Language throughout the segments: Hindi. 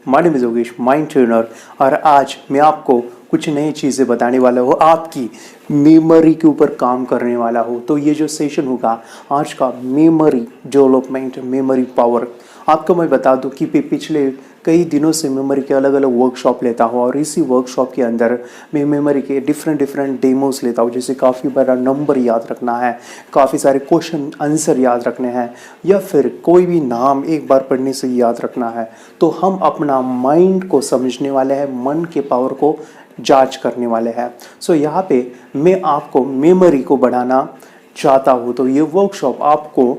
My name is Yogesh mind trainer और आज मैं आपको कुछ नई चीज़ें बताने वाला हूँ, आपकी मेमोरी के ऊपर काम करने वाला हूँ। तो ये जो सेशन होगा आज का मेमोरी डेवलपमेंट, मेमोरी पावर, आपको मैं बता दूं कि पिछले कई दिनों से मेमोरी के अलग अलग वर्कशॉप लेता हूँ और इसी वर्कशॉप के अंदर मैं मेमोरी के डिफरेंट डेमोस लेता हूँ। जैसे काफ़ी बड़ा नंबर याद रखना है, काफ़ी सारे क्वेश्चन आंसर याद रखने हैं, या फिर कोई भी नाम एक बार पढ़ने से याद रखना है। तो हम अपना माइंड को समझने वाले हैं, मन के पावर को जांच करने वाले हैं। सो यहाँ पे मैं आपको मेमोरी को बढ़ाना चाहता हूँ, तो ये वर्कशॉप आपको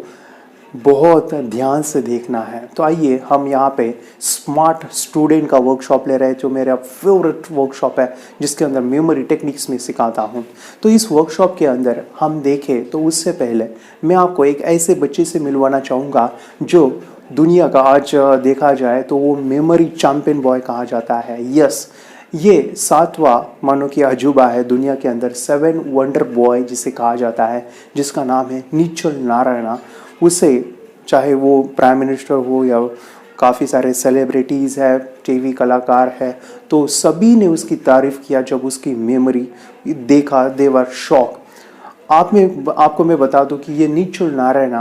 बहुत ध्यान से देखना है। तो आइए हम यहाँ पे स्मार्ट स्टूडेंट का वर्कशॉप ले रहे हैं, जो मेरा फेवरेट वर्कशॉप है, जिसके अंदर मेमोरी टेक्निक्स में सिखाता हूँ। तो इस वर्कशॉप के अंदर हम देखें तो उससे पहले मैं आपको एक ऐसे बच्चे से मिलवाना चाहूँगा जो दुनिया का आज देखा जाए तो वो मेमोरी चैंपियन बॉय कहा जाता है। यस, ये 7वां मानो कि अजूबा है दुनिया के अंदर, 7 वंडर बॉय जिसे कहा जाता है, जिसका नाम है निश्चल नारायण। उसे चाहे वो प्राइम मिनिस्टर हो या काफ़ी सारे सेलिब्रिटीज़ है, टीवी कलाकार है, तो सभी ने उसकी तारीफ़ किया जब उसकी मेमोरी देखा। दे वर शॉक। आपको मैं बता दूं कि ये निश्चल नारायण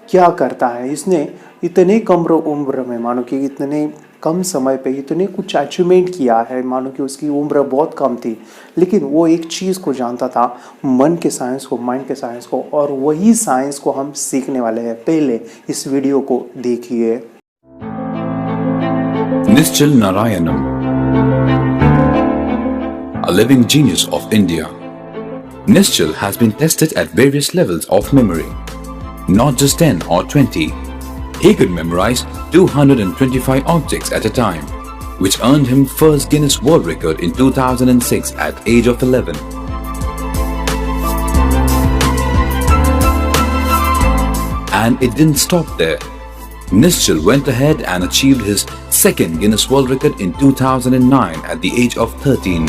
क्या करता है। इसने इतने कम उम्र में, मानो कि इतने कम समय पे इतने कुछ अचीवमेंट किया है। मानो कि उसकी उम्र बहुत कम थी, लेकिन वो एक चीज़ को जानता था, मन के साइंस को, माइंड के साइंस को, और वही साइंस को हम सीखने वाले हैं। पहले इस वीडियो को देखिए। Nischal Narayanam, a living genius of India. Nischal has been tested at various levels of memory, not just 10 or 20. He could memorize 225 objects at a time, which earned him first Guinness World Record in 2006 at age of 11. And it didn't stop there. Nischal went ahead and achieved his second Guinness World Record in 2009 at the age of 13.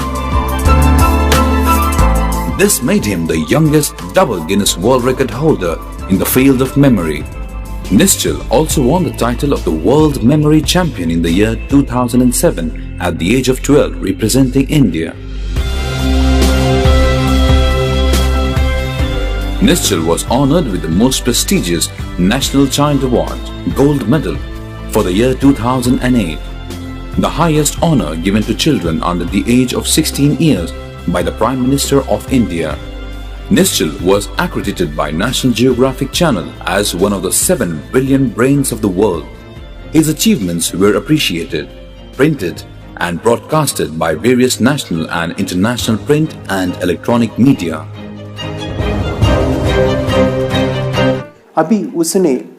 This made him the youngest double Guinness World Record holder in the field of memory. Nischal also won the title of the World Memory Champion in the year 2007 at the age of 12, representing India. Nischal was honored with the most prestigious National Child Award, Gold Medal, for the year 2008, the highest honor given to children under the age of 16 years by the Prime Minister of India. Nischal was accredited by National Geographic Channel as one of the 7 billion brains of the world. His achievements were appreciated, printed and broadcasted by various national and international print and electronic media. अभी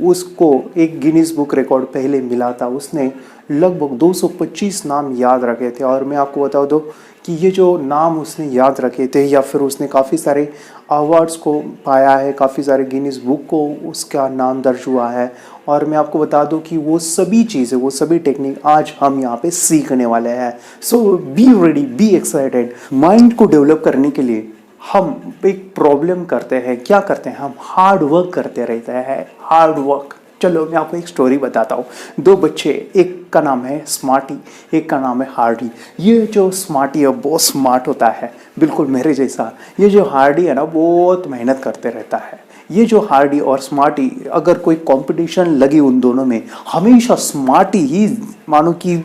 उसको एक गिनीज बुक रिकॉर्ड पहले मिला था। उसने लगभग 225 नाम याद रखे थे, और मैं आपको बता दूं कि ये जो नाम उसने याद रखे थे, या फिर उसने काफ़ी सारे अवार्ड्स को पाया है, काफ़ी सारे गिनीज बुक को उसका नाम दर्ज हुआ है। और मैं आपको बता दूं कि वो सभी चीज़ें, वो सभी टेक्निक आज हम यहाँ पे सीखने वाले हैं। So be ready, be excited. Mind को डेवलप करने के लिए हम एक प्रॉब्लम करते हैं, क्या करते हैं, हम हार्ड वर्क करते रहते हैं, हार्ड वर्क। चलो मैं आपको एक स्टोरी बताता हूँ। 2 बच्चे, एक का नाम है स्मार्टी, एक का नाम है हार्डी। ये जो स्मार्टी है बहुत स्मार्ट होता है, बिल्कुल मेरे जैसा। ये जो हार्डी है ना, बहुत मेहनत करते रहता है। ये जो हार्डी और स्मार्टी, अगर कोई कंपटीशन लगी उन दोनों में, हमेशा स्मार्टी ही मानो कि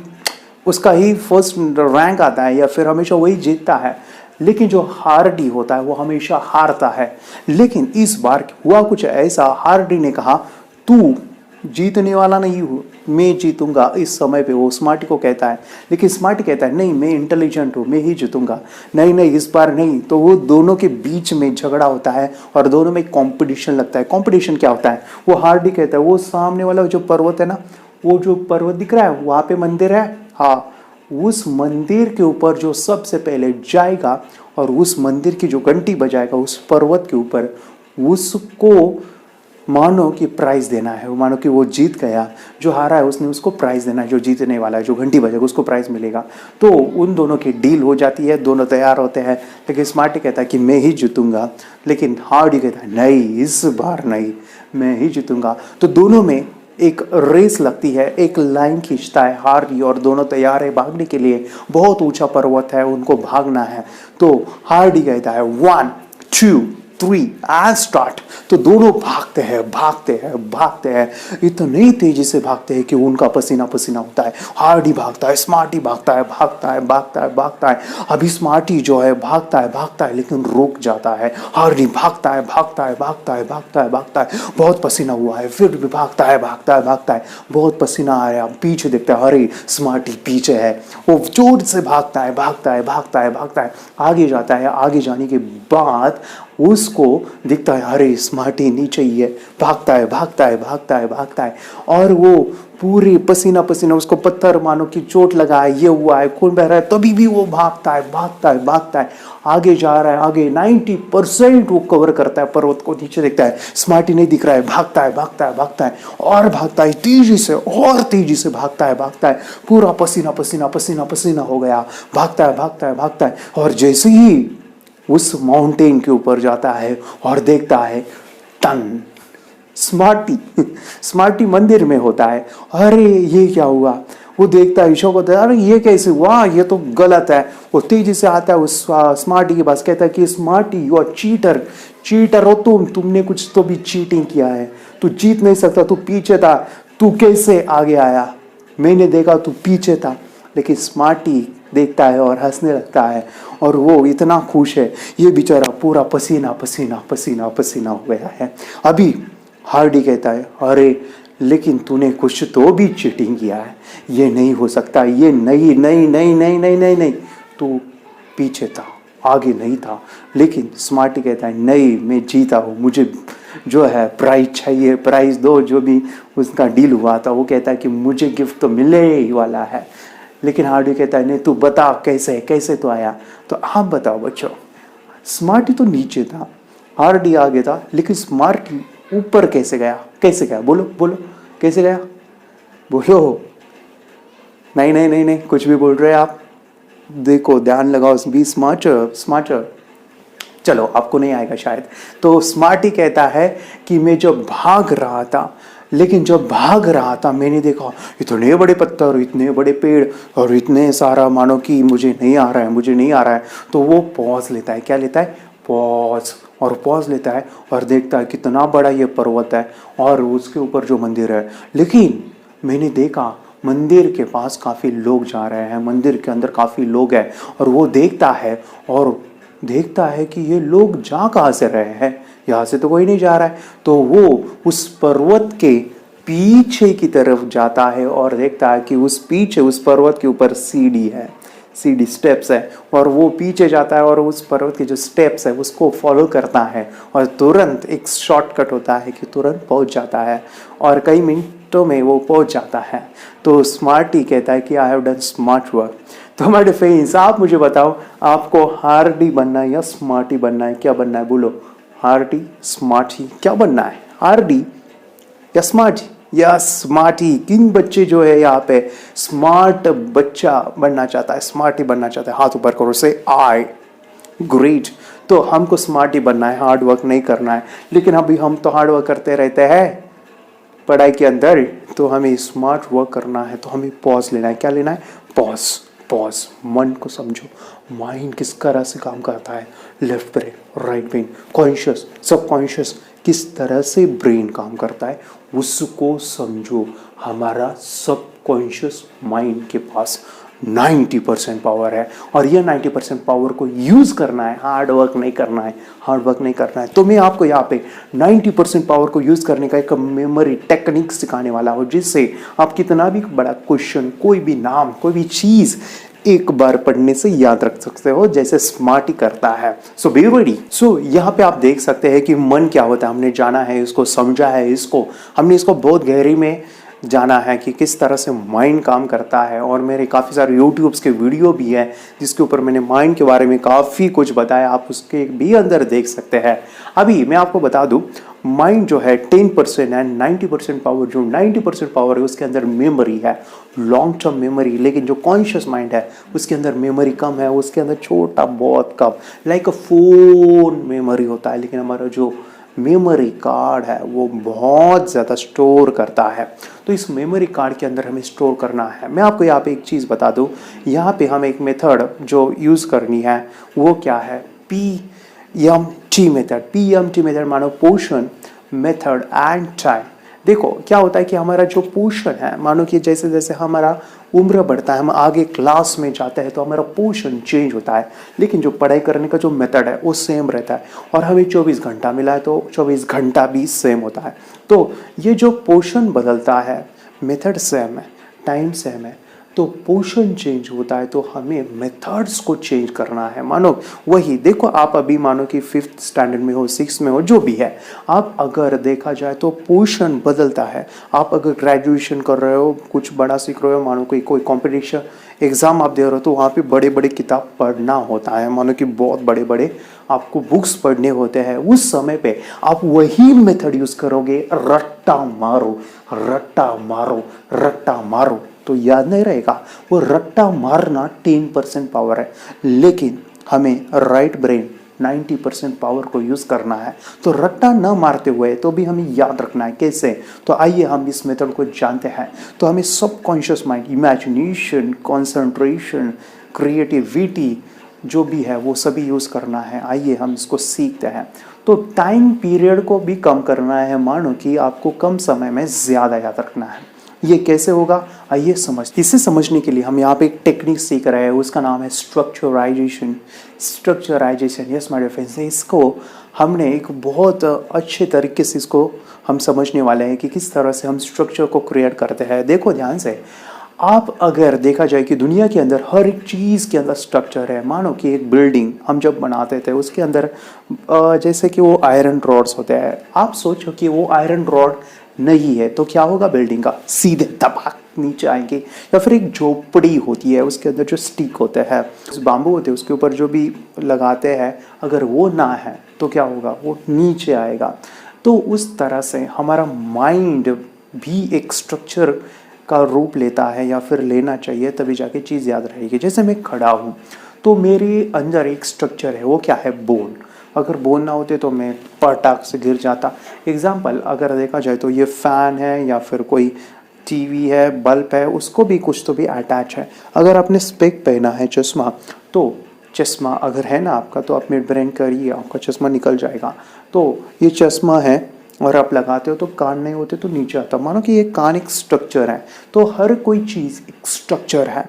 उसका ही फर्स्ट रैंक आता है, या फिर हमेशा वही जीतता है। लेकिन जो हार्डी होता है वो हमेशा हारता है। लेकिन इस बार हुआ कुछ ऐसा, हार्डी ने कहा तू जीतने वाला नहीं हूँ, मैं जीतूंगा इस समय पे। वो स्मार्टी को कहता है, लेकिन स्मार्टी कहता है नहीं, मैं इंटेलिजेंट हूँ, मैं ही जीतूंगा। नहीं नहीं, इस बार नहीं। तो वो दोनों के बीच में झगड़ा होता है और दोनों में कंपटीशन लगता है। कंपटीशन क्या होता है, वो हार्डी कहता है वो सामने वाला जो पर्वत है ना, वो जो पर्वत दिख रहा है वहाँ पे मंदिर है, हाँ, उस मंदिर के ऊपर जो सबसे पहले जाएगा और उस मंदिर की जो घंटी बजाएगा उस पर्वत के ऊपर, उसको मानो कि प्राइज़ देना है। मानो कि वो जीत गया, जो हारा है उसने उसको प्राइज़ देना है, जो जीतने वाला है, जो घंटी बजेगा उसको प्राइज़ मिलेगा। तो उन दोनों की डील हो जाती है, दोनों तैयार होते हैं। लेकिन स्मार्टी कहता है कि मैं ही जीतूंगा, लेकिन हार्डी कहता है नहीं, इस बार नहीं, मैं ही जीतूंगा। तो दोनों में एक रेस लगती है, एक लाइन खींचता है हार्डी और दोनों तैयार है भागने के लिए। बहुत ऊंचा पर्वत है, उनको भागना है। तो हार्डी कहता है 1 2 3 एंड स्टार्ट। तो दोनों भागते हैं भागते हैं भागते हैं, इतनी तेजी से भागते हैं कि उनका पसीना पसीना होता है। हार्डी भागता है, स्मार्टी भागता है, भागता है भागता है भागता है। अभी स्मार्टी जो है भागता है लेकिन रुक जाता है। हार्डी भागता है भागता है भागता है भागता है भागता है, बहुत पसीना हुआ है, फिर भी भागता है भागता है भागता है, बहुत पसीना आ रहा है। पीछे देखता है, अरे स्मार्टी पीछे है। वो जोर से भागता है भागता है भागता है भागता है, आगे जाता है। आगे जाने के बाद उसको दिखता है, अरे स्मार्टी नीचे ही है। भागता है भागता है भागता है भागता है, और वो पूरी पसीना पसीना, उसको पत्थर मानो कि चोट लगा है, ये हुआ है, खून बह रहा है, तभी भी वो भागता है भागता है भागता है, आगे जा रहा है। आगे 90% वो कवर करता है पर्वत को। नीचे देखता है स्मार्टी नहीं दिख रहा है, भागता है भागता है भागता है और भागता है तेजी से, और तेजी से भागता है, पूरा पसीना पसीना पसीना पसीना हो गया। भागता है भागता है भागता है, और जैसे ही उस माउंटेन के ऊपर जाता है और देखता है, टन स्मार्टी मंदिर में होता है। अरे ये क्या हुआ? वो देखता है, ईशो को, अरे ये कैसे हुआ, ये तो गलत है। वो तेजी से आता है उस स्मार्टी के पास, कहता है कि स्मार्टी यू आर चीटर हो तुमने कुछ तो भी चीटिंग किया है, तू जीत नहीं सकता, तू पीछे था, तू कैसे आगे आया? मैंने देखा तू पीछे था। लेकिन स्मार्टी देखता है और हंसने लगता है, और वो इतना खुश है, ये बेचारा पूरा पसीना पसीना पसीना पसीना हो गया है। अभी हार्डी कहता है, अरे लेकिन तूने कुछ तो भी चीटिंग किया है, ये नहीं हो सकता, ये नहीं नहीं नहीं नहीं नहीं नहीं नहीं, तू पीछे था, आगे नहीं था। लेकिन स्मार्टी कहता है, नहीं मैं जीता हूँ, मुझे जो है प्राइज चाहिए, प्राइज दो। जो भी उसका डील हुआ था, वो कहता है कि मुझे गिफ्ट तो मिलने ही वाला है। लेकिन हार्डी कहता है, नहीं तू बता कैसे तो आया। तो आप बताओ बच्चों, स्मार्टी तो नीचे था, हार्डी आगे था, लेकिन स्मार्टी ऊपर कैसे गया? बोलो कैसे गया? बोलो। नहीं नहीं नहीं नहीं, कुछ भी बोल रहे हैं आप। देखो, ध्यान लगाओ, बी स्मार्टर। चलो, आपको नहीं आएगा शायद। तो स्मार्टी कहता है कि मैं जब भाग रहा था, लेकिन जब भाग रहा था मैंने देखा इतने बड़े पत्थर, इतने बड़े पेड़ और इतने सारा, मानो कि मुझे नहीं आ रहा है। तो वो पॉज लेता है। क्या लेता है? पॉज लेता है और देखता है कितना बड़ा ये पर्वत है और उसके ऊपर जो मंदिर है। लेकिन मैंने देखा मंदिर के पास काफ़ी लोग जा रहे हैं, मंदिर के अंदर काफ़ी लोग हैं, और वो देखता है कि ये लोग जा कहाँ से रहे हैं, यहाँ से तो कोई नहीं जा रहा है। तो वो उस पर्वत के पीछे की तरफ जाता है और देखता है कि उस पर्वत के ऊपर सीढ़ी स्टेप्स है, और वो पीछे जाता है और उस पर्वत के जो स्टेप्स है उसको फॉलो करता है, और तुरंत एक शॉर्टकट होता है कि तुरंत पहुंच जाता है, और कई मिनटों में वो पहुंच जाता है। तो स्मार्टी कहता है कि I have done smart work. तो हमारे फ्रेंड्स, आप मुझे बताओ, आपको हार्डी बनना है या स्मार्टी बनना है? क्या बनना है? बोलो, हार्डी, स्मार्टी, क्या बनना है? हार्डी या स्मार्टी? या स्मार्टी। किन बच्चे जो है यहाँ पे स्मार्ट बच्चा बनना चाहता है, स्मार्टी बनना चाहता है? हाथ ऊपर करो, से आई। ग्रेट। तो हमको स्मार्टी बनना है, हार्ड वर्क नहीं करना है। लेकिन अभी हम तो हार्ड वर्क करते रहते हैं पढ़ाई के अंदर, तो हमें स्मार्ट वर्क करना है, तो हमें पॉज लेना है। क्या लेना है? पॉज। मन को समझो, माइंड किस तरह से काम करता है, left brain, right brain, conscious, subconscious, किस तरह से ब्रेन काम करता है उसको समझो। हमारा सबकॉन्शियस माइंड के पास 90% पावर है, और ये 90% पावर को यूज करना है, हार्ड वर्क नहीं करना है। तो मैं आपको यहाँ पे 90% पावर को यूज करने का एक मेमोरी टेक्निक सिखाने वाला हूँ, जिससे आप कितना भी बड़ा क्वेश्चन, कोई भी नाम, कोई भी चीज एक बार पढ़ने से याद रख सकते हो, जैसे स्मार्टी करता है। सो बी रेडी। सो यहाँ पे आप देख सकते हैं कि मन क्या होता है, हमने जाना है, इसको समझा है, हमने इसको बहुत गहरी में जाना है कि किस तरह से माइंड काम करता है। और मेरे काफ़ी सारे यूट्यूब्स के वीडियो भी हैं जिसके ऊपर मैंने माइंड के बारे में काफ़ी कुछ बताया, आप उसके भी अंदर देख सकते हैं। अभी मैं आपको बता दूं, माइंड जो है 10% है, 90% पावर, जो 90% पावर है उसके अंदर मेमोरी है, लॉन्ग टर्म मेमोरी। लेकिन जो कॉन्शियस माइंड है उसके अंदर मेमोरी कम है, उसके अंदर छोटा बहुत कम, लाइक अ फोन मेमोरी होता है। लेकिन हमारा जो मेमोरी कार्ड है वो बहुत ज़्यादा स्टोर करता है। तो इस मेमोरी कार्ड के अंदर हमें स्टोर करना है। मैं आपको यहाँ पे एक चीज़ बता दूँ, यहाँ पे हम एक मेथड जो यूज़ करनी है वो क्या है, PMT मेथड। PMT मेथड मानो पोर्शन, मेथड एंड टाइम। देखो क्या होता है कि हमारा जो पोर्शन है, मानो कि जैसे जैसे हमारा उम्र बढ़ता है, हम आगे क्लास में जाते हैं तो हमारा पोर्शन चेंज होता है, लेकिन जो पढ़ाई करने का जो मेथड है वो सेम रहता है। और हमें 24 घंटा मिला है तो 24 घंटा भी सेम होता है। तो ये जो पोर्शन बदलता है, मेथड सेम है, टाइम सेम है, तो पोर्शन चेंज होता है तो हमें मेथड्स को चेंज करना है। मानो वही देखो, आप अभी मानो कि 5th स्टैंडर्ड में हो, 6th में हो, जो भी है, आप अगर देखा जाए तो पोर्शन बदलता है। आप अगर ग्रेजुएशन कर रहे हो, कुछ बड़ा सीख रहे हो, मानो कोई कॉम्पिटिशन एग्ज़ाम आप दे रहे हो, तो वहाँ पे बड़े बड़े किताब पढ़ना होता है, मानो कि बहुत बड़े बड़े आपको बुक्स पढ़ने होते हैं। उस समय पे आप वही मेथड यूज़ करोगे, रट्टा मारो, रट्टा मारो, रट्टा मारो, तो याद नहीं रहेगा। वो रट्टा मारना 10% पावर है, लेकिन हमें राइट ब्रेन 90% पावर को यूज़ करना है। तो रट्टा न मारते हुए तो भी हमें याद रखना है। कैसे? तो आइए हम इस मेथड को जानते हैं। तो हमें subconscious mind, imagination, concentration, creativity जो भी है वो सभी यूज़ करना है। आइए हम इसको सीखते हैं। तो टाइम पीरियड को भी कम करना है, मानो कि आपको कम समय में ज़्यादा याद रखना है। ये कैसे होगा, आइए इसे समझने के लिए हम यहाँ पे एक टेक्निक सीख रहे हैं, उसका नाम है स्ट्रक्चराइजेशन। स्ट्रक्चराइजेशन, यस माय डियर फ्रेंड्स, इसको हमने एक बहुत अच्छे तरीके से इसको हम समझने वाले हैं कि किस तरह से हम स्ट्रक्चर को क्रिएट करते हैं। देखो ध्यान से, आप अगर देखा जाए कि दुनिया के अंदर हर एक चीज़ के अंदर स्ट्रक्चर है। मानो कि एक बिल्डिंग हम जब बनाते थे उसके अंदर जैसे कि वो आयरन रॉड्स होते हैं। आप सोचो कि वो आयरन रॉड नहीं है तो क्या होगा, बिल्डिंग का सीधे दबाक नीचे आएंगे। या फिर एक झोपड़ी होती है, उसके अंदर जो स्टिक होते हैं, बाम्बू होते हैं, उसके ऊपर जो भी लगाते हैं, अगर वो ना है तो क्या होगा, वो नीचे आएगा। तो उस तरह से हमारा माइंड भी एक स्ट्रक्चर का रूप लेता है, या फिर लेना चाहिए, तभी जाके चीज़ याद रहेगी। जैसे मैं खड़ा हूँ तो मेरे अंदर एक स्ट्रक्चर है, वो क्या है, बोन। अगर बोन ना होते तो मैं पटाख से गिर जाता। एग्जाम्पल अगर देखा जाए तो ये फ़ैन है या फिर कोई टीवी है, बल्ब है, उसको भी कुछ तो भी अटैच है। अगर आपने स्पेक पहना है, चश्मा, तो चश्मा अगर है ना आपका, तो आप मिड ब्रेन करिए, आपका चश्मा निकल जाएगा। तो ये चश्मा है और आप लगाते हो तो कान नहीं होते तो नीचे आता। मानो कि ये कान एक स्ट्रक्चर है। तो हर कोई चीज़ एक स्ट्रक्चर है।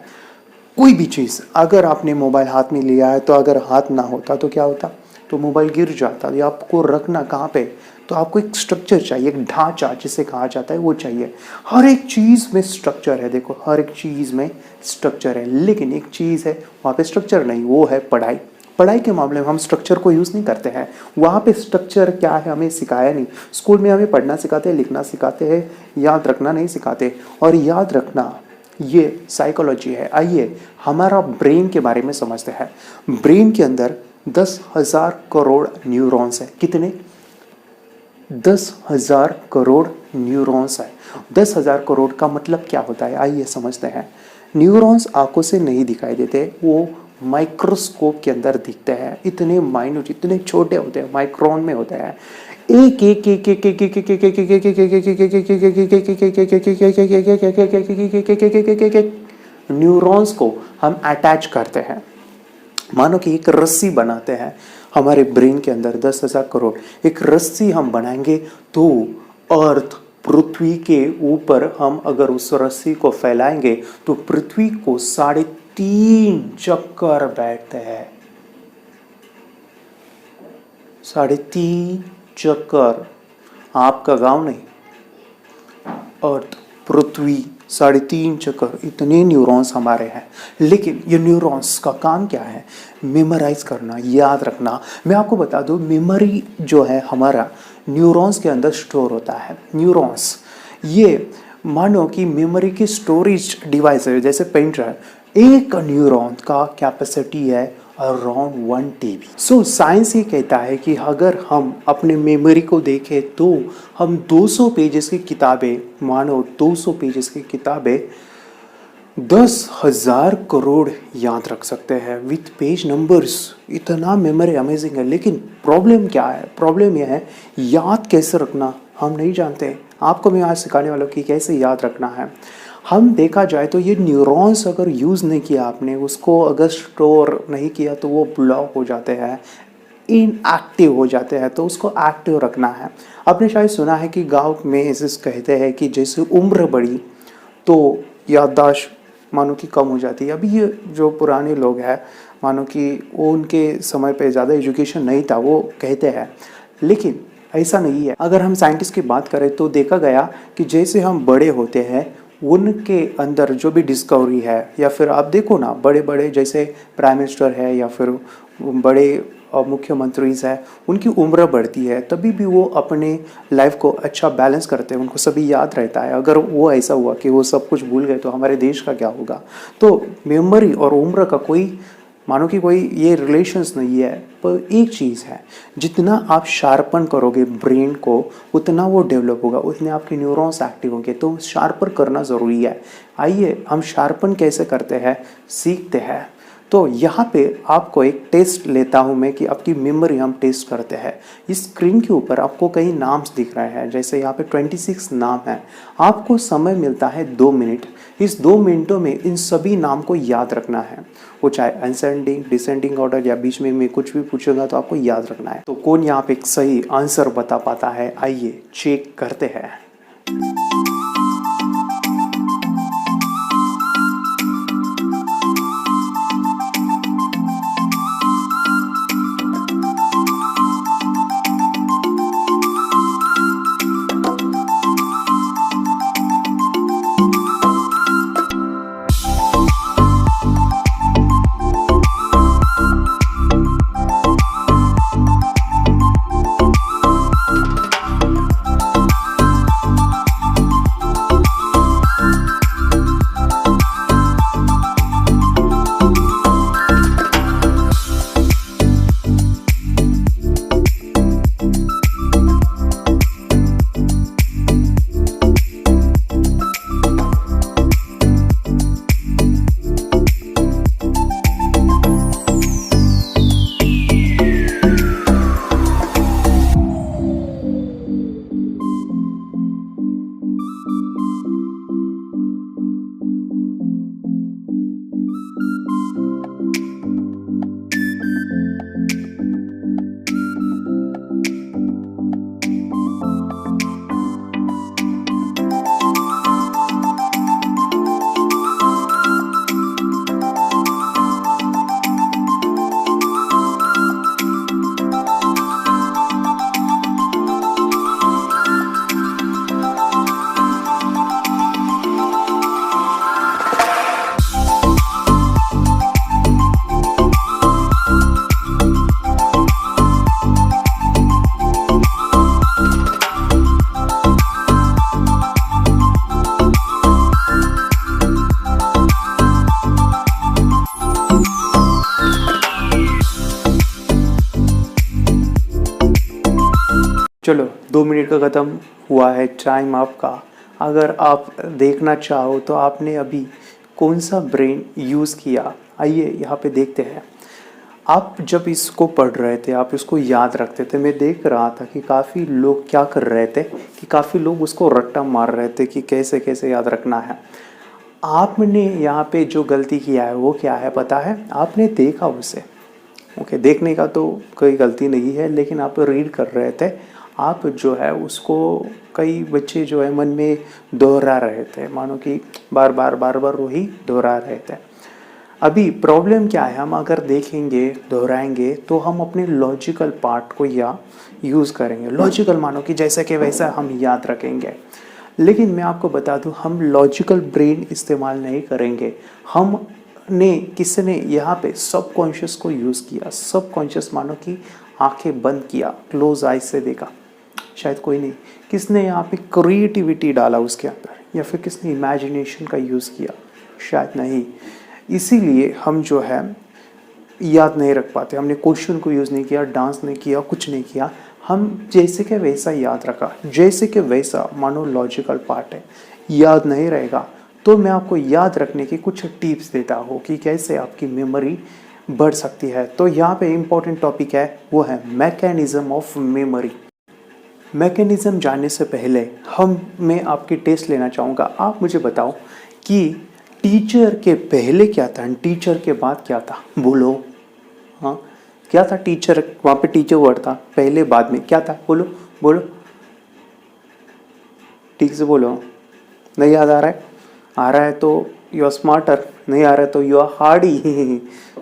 कोई भी चीज़, अगर आपने मोबाइल हाथ में लिया है तो अगर हाथ ना होता तो क्या होता, तो मोबाइल गिर जाता। ये आपको रखना कहाँ पे, तो आपको एक स्ट्रक्चर चाहिए, एक ढांचा जिसे कहा जाता है वो चाहिए। हर एक चीज़ में स्ट्रक्चर है। देखो हर एक चीज़ में स्ट्रक्चर है, लेकिन एक चीज़ है वहाँ पे स्ट्रक्चर नहीं, वो है पढ़ाई। पढ़ाई के मामले में हम स्ट्रक्चर को यूज़ नहीं करते हैं। वहाँ पे स्ट्रक्चर क्या है हमें सिखाया नहीं। स्कूल में हमें पढ़ना सिखाते हैं, लिखना सिखाते हैं, याद रखना नहीं सिखाते। और याद रखना ये साइकोलॉजी है। आइए हमारा ब्रेन के बारे में समझते हैं। ब्रेन के अंदर 10,000 करोड़ न्यूरॉन्स है। कितने? 10,000 करोड़ न्यूरॉन्स है। 10,000 करोड़ का मतलब क्या होता है, आइए समझते हैं। न्यूरॉन्स आंखों से नहीं दिखाई देते, वो माइक्रोस्कोप के अंदर दिखते हैं। इतने माइन्यूट, इतने छोटे होते हैं, माइक्रोन में होते हैं। एक एक एक एक एक एक एक एक एक एक न्यूरॉन्स को हम अटैच करते हैं। मानो कि एक रस्सी बनाते हैं हमारे ब्रेन के अंदर, 10,000 करोड़। एक रस्सी हम बनाएंगे तो अर्थ, पृथ्वी के ऊपर हम अगर उस रस्सी को फैलाएंगे तो पृथ्वी को 3.5 चक्कर बैठते हैं। 3.5 चक्कर। आपका गांव नहीं, अर्थ, पृथ्वी, 3.5 चक्कर। इतने न्यूरॉन्स हमारे हैं। लेकिन ये न्यूरॉन्स का काम क्या है, मेमोराइज करना, याद रखना। मैं आपको बता दूं, मेमोरी जो है हमारा न्यूरॉन्स के अंदर स्टोर होता है। न्यूरॉन्स ये मानो कि मेमोरी की स्टोरेज डिवाइस है, जैसे पेन ड्राइव। एक न्यूरॉन का कैपेसिटी है अराउंड 1 TB। सो साइंस ये कहता है कि अगर हम अपने मेमोरी को देखें तो हम 200 पेजेस की किताबें, मानो 200 पेजेस की किताबें 10,000 करोड़ याद रख सकते हैं विथ पेज नंबर्स। इतना मेमोरी अमेजिंग है, लेकिन प्रॉब्लम क्या है? प्रॉब्लम यह है याद कैसे रखना हम नहीं जानते। आपको मैं आज सिखाने वाला हूँ कि कैसे याद रखना है। हम देखा जाए तो ये न्यूरॉन्स अगर यूज़ नहीं किया आपने, उसको अगर स्टोर नहीं किया तो वो ब्लॉक हो जाते हैं, इनएक्टिव हो जाते हैं। तो उसको एक्टिव रखना है। आपने शायद सुना है कि गाँव में ऐसे कहते हैं कि जैसे उम्र बढ़ी तो याददाश्त मानो कि कम हो जाती है। अभी ये जो पुराने लोग हैं, मानो कि वो उनके समय पे ज़्यादा एजुकेशन नहीं था, वो कहते हैं, लेकिन ऐसा नहीं है। अगर हम साइंटिस्ट की बात करें तो देखा गया कि जैसे हम बड़े होते हैं उनके अंदर जो भी डिस्कवरी है, या फिर आप देखो ना बड़े बड़े जैसे प्राइम मिनिस्टर है या फिर बड़े मुख्यमंत्रीज है, उनकी उम्र बढ़ती है तभी भी वो अपने लाइफ को अच्छा बैलेंस करते हैं, उनको सभी याद रहता है। अगर वो ऐसा हुआ कि वो सब कुछ भूल गए तो हमारे देश का क्या होगा? तो मेमोरी और उम्र का कोई मानो कि कोई ये रिलेशंस नहीं है, पर एक चीज़ है, जितना आप शार्पन करोगे ब्रेन को उतना वो डेवलप होगा, उतने आपके न्यूरॉन्स एक्टिव होंगे। तो शार्पन करना ज़रूरी है। आइए हम शार्पन कैसे करते हैं सीखते हैं। तो यहाँ पे आपको एक टेस्ट लेता हूँ मैं कि आपकी मेमोरी हम टेस्ट करते हैं। इस स्क्रीन के ऊपर आपको कई नाम्स दिख रहे हैं, जैसे यहाँ पे 26 नाम है। आपको समय मिलता है 2 मिनट। इस 2 मिनटों में इन सभी नाम को याद रखना है, वो चाहे असेंडिंग डिसेंडिंग ऑर्डर या बीच में मैं कुछ भी पूछूंगा तो आपको याद रखना है। तो कौन यहाँ पे एक सही आंसर बता पाता है? आइए चेक करते हैं। चलो 2 मिनट का ख़त्म हुआ है टाइम आपका। अगर आप देखना चाहो तो आपने अभी कौन सा ब्रेन यूज़ किया, आइए यहाँ पे देखते हैं। आप जब इसको पढ़ रहे थे, आप इसको याद रखते थे, मैं देख रहा था कि काफ़ी लोग क्या कर रहे थे कि काफ़ी लोग उसको रट्टा मार रहे थे कि कैसे कैसे याद रखना है। आपने यहाँ पे जो गलती किया है वो क्या है पता है? आपने देखा उसे, ओके, देखने का तो कोई गलती नहीं है, लेकिन आप रीड कर रहे थे। आप जो है उसको कई बच्चे जो है मन में दोहरा रहे थे, मानो कि बार बार वही दोहरा रहे थे। अभी प्रॉब्लम क्या है, हम अगर देखेंगे दोहराएंगे तो हम अपने लॉजिकल पार्ट को या यूज़ करेंगे। लॉजिकल मानो कि जैसा कि वैसा हम याद रखेंगे, लेकिन मैं आपको बता दूं हम लॉजिकल ब्रेन इस्तेमाल नहीं करेंगे। किसने यहाँ पे सबकॉन्शियस को यूज़ किया। सबकॉन्शियस मानो कि आंखें बंद किया, क्लोज आइज से देखा, शायद कोई नहीं। किसने यहाँ पे क्रिएटिविटी डाला उसके अंदर, या फिर किसने इमेजिनेशन का यूज़ किया, शायद नहीं। इसीलिए हम जो है याद नहीं रख पाते। हमने क्वेश्चन को यूज़ नहीं किया, डांस नहीं किया, कुछ नहीं किया, हम जैसे कि वैसा याद रखा, जैसे कि वैसा मानो लॉजिकल पार्ट है, याद नहीं रहेगा तो मैं आपको याद रखने की कुछ टिप्स देता हूँ कि कैसे आपकी मेमोरी बढ़ सकती है। तो यहाँ पे इम्पोर्टेंट टॉपिक है, वो है मैकेनिज्म ऑफ मेमोरी। मैकेनिज्म जानने से पहले मैं आपकी टेस्ट लेना चाहूँगा। आप मुझे बताओ कि टीचर के पहले क्या था, टीचर के बाद क्या था? बोलो। हाँ, क्या था? टीचर, वहाँ पे टीचर वर्ड था, पहले बाद में क्या था? बोलो बोलो, ठीक से बोलो। नहीं याद आ रहा है? आ रहा है तो यू आर स्मार्टर, नहीं आ रहा है तो यू आर हार्डी।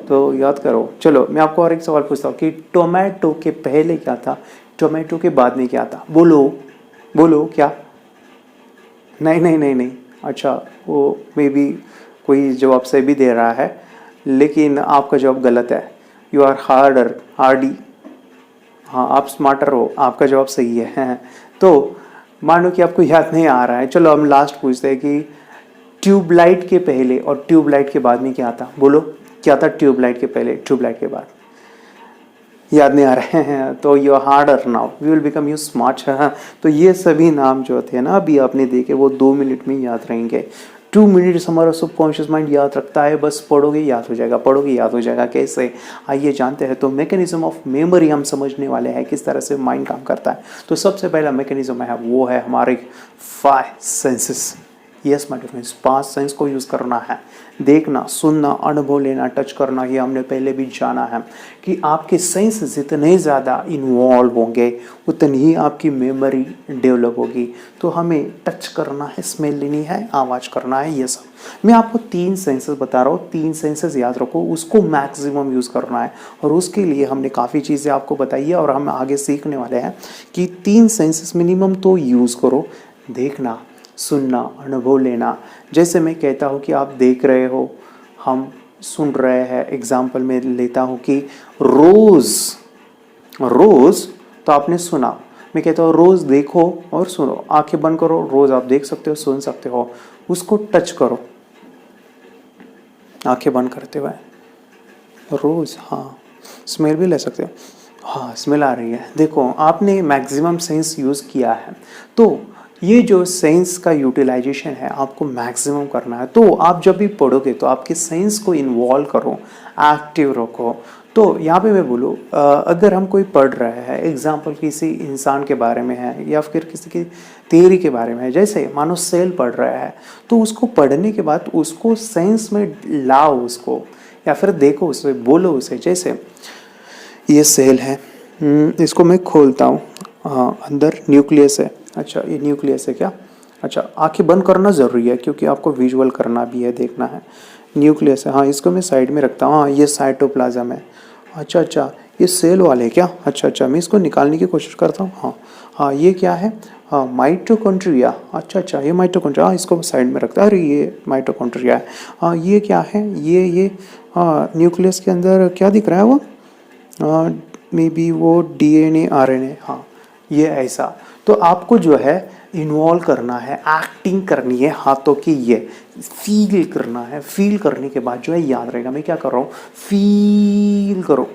तो याद करो। चलो मैं आपको और एक सवाल पूछता हूँ कि टोमेटो के पहले क्या था, टोमेटो के बाद में क्या था? बोलो बोलो। क्या? नहीं नहीं नहीं नहीं। अच्छा, वो मे बी कोई जवाब सही भी दे रहा है, लेकिन आपका जवाब गलत है। You are hardy. हाँ, आप स्मार्टर हो, आपका जवाब सही है। तो मानो कि आपको याद नहीं आ रहा है, चलो हम लास्ट पूछते हैं कि ट्यूबलाइट के पहले और ट्यूबलाइट के बाद में क्या था? बोलो, क्या था ट्यूबलाइट के पहले, ट्यूबलाइट के बाद? याद नहीं आ रहे हैं तो you are harder now, we will become you smart. तो ये सभी नाम जो थे ना अभी आपने देखे, वो 2 मिनट में याद रहेंगे। 2 मिनट्स हमारा सबकॉन्शियस माइंड याद रखता है, बस पढ़ोगे याद हो जाएगा, पढ़ोगे याद हो जाएगा। कैसे, आइए जानते हैं। तो मैकेनिज्म ऑफ मेमोरी हम समझने वाले हैं, किस तरह से माइंड काम करता है। तो सबसे पहला मैकेनिज्म है, वो है हमारे 5 senses. Yes my dear friends, 5 sense को यूज़ करना है। देखना, सुनना, अनुभव लेना, टच करना, ये हमने पहले भी जाना है कि आपके सेंस जितने ज़्यादा इन्वॉल्व होंगे उतनी ही आपकी मेमोरी डेवलप होगी। तो हमें टच करना है, स्मेल लेनी है, आवाज़ करना है, ये सब। मैं आपको 3 सेंसेस बता रहा हूँ, 3 सेंसेस याद रखो, उसको मैक्सिमम यूज़ करना है। और उसके लिए हमने काफ़ी चीज़ें आपको बताई है और हम आगे सीखने वाले हैं कि 3 सेंसेस मिनिमम तो यूज़ करो। देखना, सुनना, अनुभव लेना। जैसे मैं कहता हूँ कि आप देख रहे हो, हम सुन रहे हैं। एग्जाम्पल में लेता हूँ कि रोज़, रोज़ तो आपने सुना। मैं कहता हूँ रोज़ देखो और सुनो। आंखें बंद करो, रोज़ आप देख सकते हो, सुन सकते हो। उसको टच करो आंखें बंद करते हुए, रोज़। हाँ, स्मेल भी ले सकते हो। हाँ, स्मेल आ रही है। देखो, आपने मैक्सिमम सेंस यूज़ किया है। तो ये जो सेंस का यूटिलाइजेशन है आपको मैक्सिमम करना है। तो आप जब भी पढ़ोगे तो आपके सेंस को इन्वॉल्व करो, एक्टिव रखो। तो यहाँ पे मैं बोलूँ, अगर हम कोई पढ़ रहे हैं, एग्जाम्पल किसी इंसान के बारे में है या फिर किसी की थियरी के बारे में है, जैसे मानो सेल पढ़ रहा है, तो उसको पढ़ने के बाद उसको सेंस में लाओ उसको, या फिर देखो उसे, बोलो उसे। जैसे ये सेल है, इसको मैं खोलता हूँ। हाँ, अंदर न्यूक्लियस है। अच्छा, ये न्यूक्लियस है क्या? अच्छा, आंखें बंद करना ज़रूरी है क्योंकि आपको विजुअल करना भी है, देखना है। न्यूक्लियस है, हाँ, इसको मैं साइड में रखता हूँ। हाँ, ये साइटोप्लाज्म है। अच्छा अच्छा, ये सेल वाले क्या? अच्छा अच्छा, मैं इसको निकालने की कोशिश करता हूँ। हाँ हाँ, ये क्या है? हाँ, माइटोकॉन्ड्रिया। अच्छा अच्छा, ये माइटोकॉन्ड्रिया, हाँ, इसको साइड में रखता है। अरे, ये माइटोकॉन्ड्रिया है। हाँ, ये क्या है? ये हाँ, न्यूक्लियस के अंदर क्या दिख रहा है वो? मे बी वो DNA RNA। हाँ, ये ऐसा। तो आपको जो है इन्वॉल्व करना है, एक्टिंग करनी है हाथों की, ये फील करना है। फील करने के बाद जो है याद रहेगा। मैं क्या कर रहा हूँ, फील करो,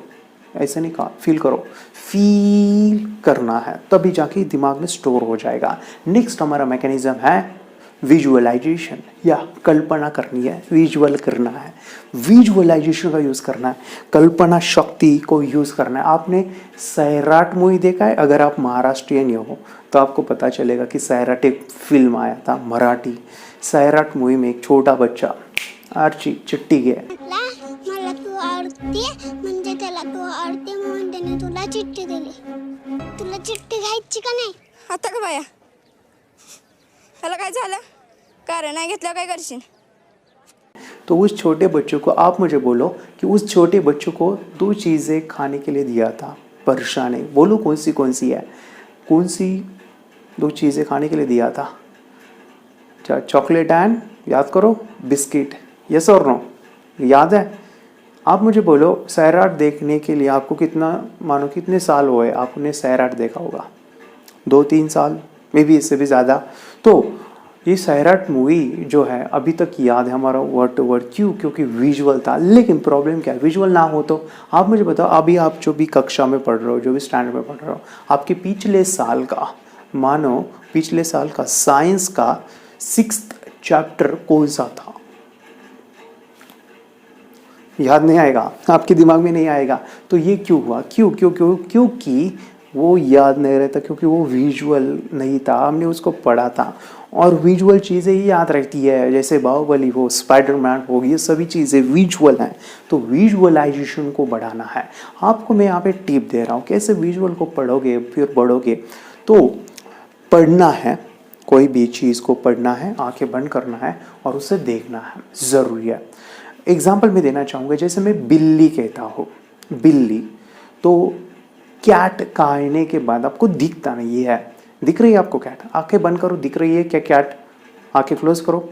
ऐसे नहीं कहा, फील करो। फील करना है, तभी जाके दिमाग में स्टोर हो जाएगा। नेक्स्ट हमारा मैकेनिज्म है विजुअलाइजेशन, या कल्पना करनी है, विजुअल करना है। विजुअलाइजेशन का यूज़ करना है, कल्पना शक्ति को यूज़ करना है। आपने सैराट मूवी देखा है? अगर आप महाराष्ट्रियन हो तो आपको पता चलेगा कि सैराट एक फिल्म आया था मराठी। सैराट मूवी में एक छोटा बच्चा आर्ची चिट्टी गया, मला तू आवडते म्हणजे त्याला तू आवडते म्हणून त्याने तुला चिठ्ठी दिली. तुला चिठ्ठी घ्यायची का नाही? आता का बाया, त्याला काय झालं? कारण नाही घेतलं काय करशील? तो उस छोटे बच्चों को, आप मुझे बोलो कि उस छोटे बच्चों को 2 चीज़ें खाने के लिए दिया था, परेशानी। बोलो कौन सी है? कौन सी 2 चीज़ें खाने के लिए दिया था? चॉकलेट एंड, याद करो, बिस्किट। यस और नो, याद है? आप मुझे बोलो, सैराट देखने के लिए आपको कितने साल हुए आपने सैराट देखा होगा? 2-3 साल, मे बी इससे भी ज़्यादा। तो ये सैराट मूवी जो है अभी तक याद है हमारा वर्ड टू वर्ड। क्यों? क्योंकि विजुअल था। लेकिन प्रॉब्लम क्या है, विजुअल ना हो तो आप मुझे बताओ, अभी आप जो भी कक्षा में पढ़ रहे हो, जो भी स्टैंडर्ड में पढ़ रहे हो, आपके पिछले साल का, मानो पिछले साल का साइंस का 6th चैप्टर कौन सा था? याद नहीं आएगा, आपके दिमाग में नहीं आएगा। तो ये क्यों हुआ? क्यों क्यों क्यों? क्योंकि वो याद नहीं रहता, क्योंकि वो विजुअल नहीं था, हमने उसको पढ़ा था। और विजुअल चीज़ें ही याद रहती है, जैसे बाहुबली हो, स्पाइडरमैन हो, ये सभी चीज़ें विजुअल हैं। तो विजुअलाइजेशन को बढ़ाना है। आपको मैं यहाँ पे टिप दे रहा हूँ, कैसे विजुअल को पढ़ोगे फिर बढ़ोगे। तो पढ़ना है, कोई भी चीज़ को पढ़ना है, आंखें बंद करना है और उसे देखना है, ज़रूरी है। एग्जाम्पल मैं देना चाहूँगा, जैसे मैं बिल्ली कहता हूँ, बिल्ली, तो कैट कहने के बाद आपको दिखता नहीं है, दिख रही है आपको कैट? आंखें बंद करो, दिख रही है क्या कैट? आंखें क्लोज करो,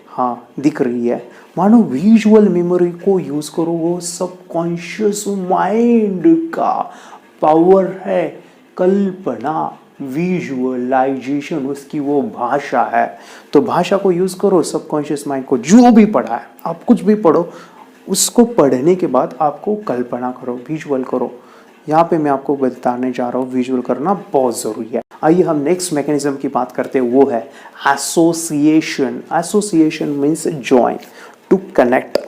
हाँ दिख रही है। मानो विजुअल मेमोरी को यूज़ करो, वो सबकॉन्शियस माइंड का पावर है, कल्पना, विजुअलाइजेशन उसकी वो भाषा है। तो भाषा को यूज़ करो, सबकॉन्शियस माइंड को, जो भी पढ़ा है, आप कुछ भी पढ़ो, उसको पढ़ने के बाद आपको कल्पना करो, विजुअल करो। यहाँ पे मैं आपको बताने जा रहा हूँ, विजुअल करना बहुत ज़रूरी है। आइए हम नेक्स्ट मैकेनिज्म की बात करते हैं, वो है association. Association means join, to connect.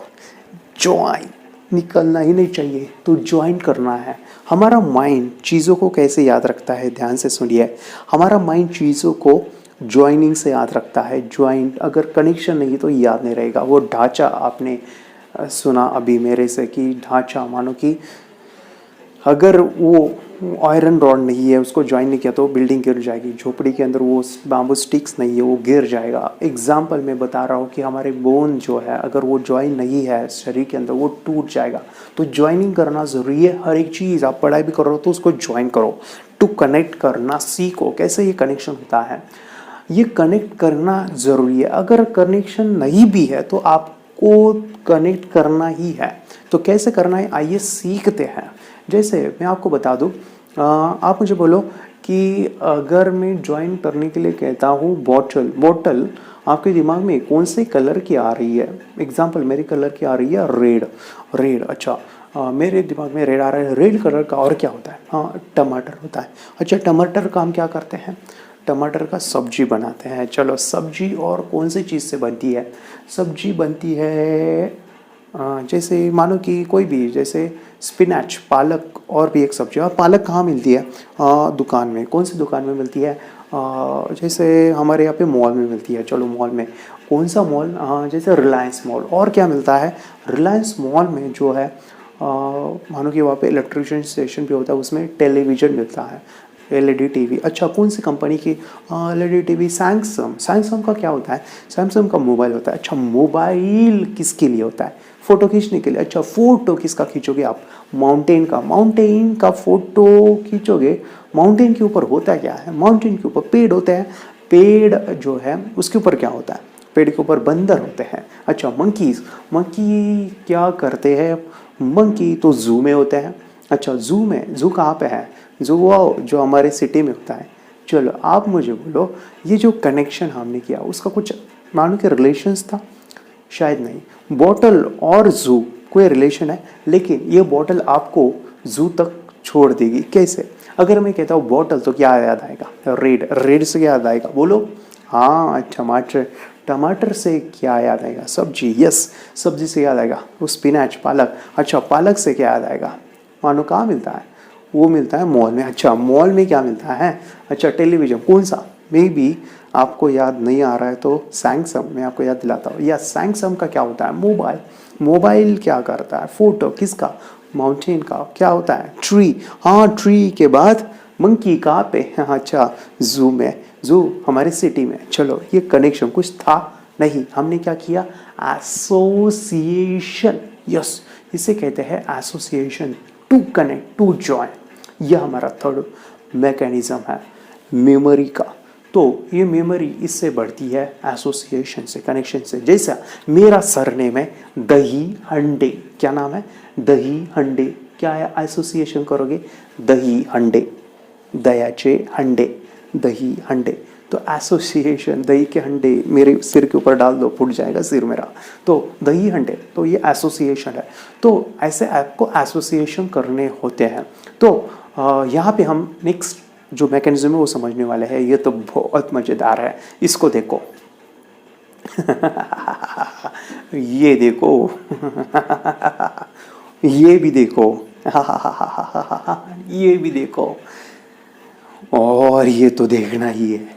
Join निकलना ही नहीं चाहिए, तो ज्वाइन करना है। हमारा माइंड चीज़ों को कैसे याद रखता है, ध्यान से सुनिए। हमारा माइंड चीज़ों को ज्वाइनिंग से याद रखता है। ज्वाइन, अगर कनेक्शन नहीं तो याद नहीं रहेगा। वो ढांचा आपने सुना अभी मेरे से कि ढांचा, मानो कि अगर वो आयरन रॉड नहीं है, उसको ज्वाइन नहीं किया तो बिल्डिंग गिर जाएगी। झोपड़ी के अंदर वो बाम्बू स्टिक्स नहीं है, वो गिर जाएगा। एग्जाम्पल मैं बता रहा हूँ कि हमारे बोन जो है, अगर वो ज्वाइन नहीं है शरीर के अंदर, वो टूट जाएगा। तो ज्वाइनिंग करना ज़रूरी है। हर एक चीज़ आप पढ़ाई भी कर रहे हो तो उसको ज्वाइन करो, टू कनेक्ट करना सीखो। कैसे ये कनेक्शन होता है, ये कनेक्ट करना ज़रूरी है। अगर कनेक्शन नहीं भी है तो आपको कनेक्ट करना ही है। तो कैसे करना है, आइए सीखते हैं। जैसे मैं आपको बता दूं, आप मुझे बोलो कि अगर मैं ज्वाइन करने के लिए कहता हूँ बॉटल, बॉटल आपके दिमाग में कौन से कलर की आ रही है? एग्जाम्पल, मेरी कलर की आ रही है रेड। रेड, अच्छा, मेरे दिमाग में रेड आ रहा है। रेड कलर का और क्या होता है? हाँ, टमाटर होता है। अच्छा, टमाटर का हम क्या करते हैं? टमाटर का सब्जी बनाते हैं। चलो, सब्जी और कौन सी चीज़ से बनती है? सब्जी बनती है जैसे मानो कि कोई भी, जैसे स्पिनच, पालक, और भी एक सब्जी। और पालक कहाँ मिलती है? दुकान में। कौन सी दुकान में मिलती है? जैसे हमारे यहाँ पे मॉल में मिलती है। चलो, मॉल में, कौन सा मॉल? जैसे रिलायंस मॉल। और क्या मिलता है रिलायंस मॉल में? जो है मानो कि वहाँ पे इलेक्ट्रिशियन स्टेशन भी होता है, उसमें टेलीविज़न मिलता है, एलईडी टीवी। अच्छा, कौन सी कंपनी की? LED TV, Samsung. सैमसंग का क्या होता है? सैमसंग का मोबाइल होता है। अच्छा, मोबाइल किसके लिए होता है? फ़ोटो खींचने के लिए। अच्छा, फ़ोटो किसका खींचोगे आप? माउंटेन का। माउंटेन का फ़ोटो खींचोगे। माउंटेन के ऊपर होता क्या है? माउंटेन के ऊपर पेड़ होते हैं। पेड़ जो है उसके ऊपर क्या होता है? पेड़ के ऊपर बंदर होते हैं। अच्छा, मंकीज़। मंकी क्या करते हैं? मंकी तो जू में होते हैं। अच्छा, जू में, जू कहाँ पे है? जू वो जो हमारे सिटी में होता है। चलो, आप मुझे बोलो, ये जो कनेक्शन हमने किया उसका कुछ मानो कि रिलेशंस था? शायद नहीं। बॉटल और जू कोई रिलेशन है, लेकिन ये बॉटल आपको जू तक छोड़ देगी। कैसे? अगर मैं कहता हूँ बॉटल तो क्या याद आएगा? रेड। रेड से क्या याद आएगा? बोलो। हाँ, टमाटर। टमाटर से क्या याद आएगा? सब्जी। यस, सब्जी से याद आएगा वो स्पिनच, पालक। अच्छा, पालक से क्या याद आएगा? मानो कहाँ मिलता है? वो मिलता है मॉल में। अच्छा, मॉल में क्या मिलता है? अच्छा, टेलीविज़न। कौन सा? मे बी आपको याद नहीं आ रहा है तो सैमसंग, मैं आपको याद दिलाता हूँ। या सैमसंग का क्या होता है? मोबाइल। मोबाइल क्या करता है? फोटो। किसका? माउंटेन का। क्या होता है? ट्री। हाँ, ट्री के बाद मंकी कहाँ पे? अच्छा, जू में। जू हमारे सिटी में। चलो, ये कनेक्शन कुछ था नहीं, हमने क्या किया? एसोसिएशन। यस, इसे कहते हैं association, to connect, to join. यह हमारा थर्ड मैकेनिज्म है मेमोरी का। तो ये मेमोरी इससे बढ़ती है एसोसिएशन से, कनेक्शन से। जैसा मेरा सरनेम है दही हंडे। क्या नाम है? दही हंडे। क्या है? एसोसिएशन करोगे, दही हंडे, दयाचे हंडे, दही हंडे। तो एसोसिएशन, दही के हंडे मेरे सिर के ऊपर डाल दो, फूट जाएगा सिर मेरा। तो दही हंडे, तो ये एसोसिएशन है। तो ऐसे आपको एसोसिएशन करने होते हैं। तो यहाँ पे हम नेक्स्ट जो मैकेनिज्म है वो समझने वाले हैं। ये तो बहुत मज़ेदार है, इसको देखो। ये देखो, ये भी देखो, ये भी देखो, और ये तो देखना ही है।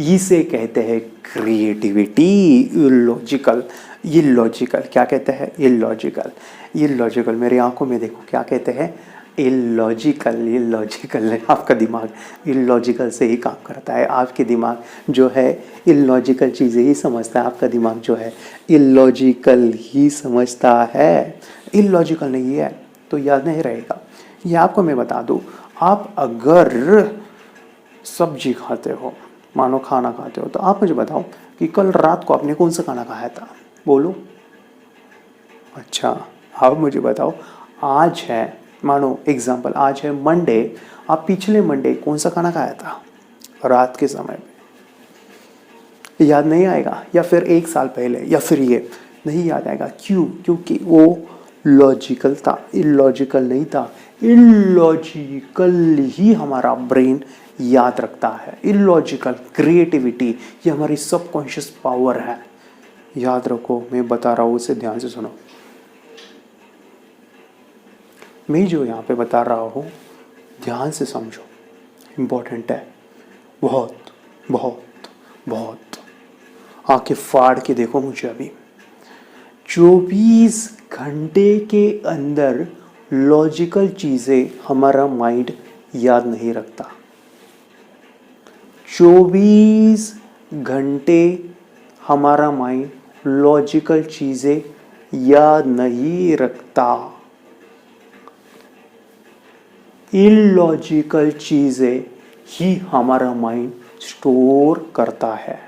इसे कहते हैं क्रिएटिविटी। इलॉजिकल, इलॉजिकल क्या कहते हैं? Illogical, illogical. मेरी आंखों में देखो, क्या कहते हैं? Illogical, illogical. आपका दिमाग इलॉजिकल से ही काम करता है। आपके दिमाग जो है इलॉजिकल चीज़ें ही समझता है। आपका दिमाग जो है इलॉजिकल ही समझता है, इलॉजिकल नहीं है तो याद नहीं रहेगा। ये आपको मैं बता दूँ, आप अगर सब्जी खाते हो, मानो खाना खाते हो, तो आप मुझे बताओ कि कल रात को आपने कौन सा खाना खाया था? बोलो। अच्छा, आप मुझे बताओ, आज है, मानो एग्जाम्पल, आज है मंडे, आप पिछले मंडे कौन सा खाना खाया था रात के समय में? याद नहीं आएगा। या फिर एक साल पहले, या फिर ये नहीं याद आएगा। क्यों? क्योंकि वो लॉजिकल था, इलॉजिकल नहीं था। इलॉजिकल ही हमारा ब्रेन याद रखता है। इलॉजिकल क्रिएटिविटी, ये हमारी सबकॉन्शियस पावर है। याद रखो, मैं बता रहा हूँ, उसे ध्यान से सुनो। मैं जो यहाँ पे बता रहा हूँ, ध्यान से समझो, इम्पोर्टेंट है बहुत बहुत बहुत। आंखें फाड़ के देखो मुझे अभी। 24 घंटे के अंदर लॉजिकल चीज़ें हमारा माइंड याद नहीं रखता। 24 घंटे हमारा माइंड लॉजिकल चीज़ें याद नहीं रखता। इलॉजिकल चीज़ें ही हमारा माइंड स्टोर करता है।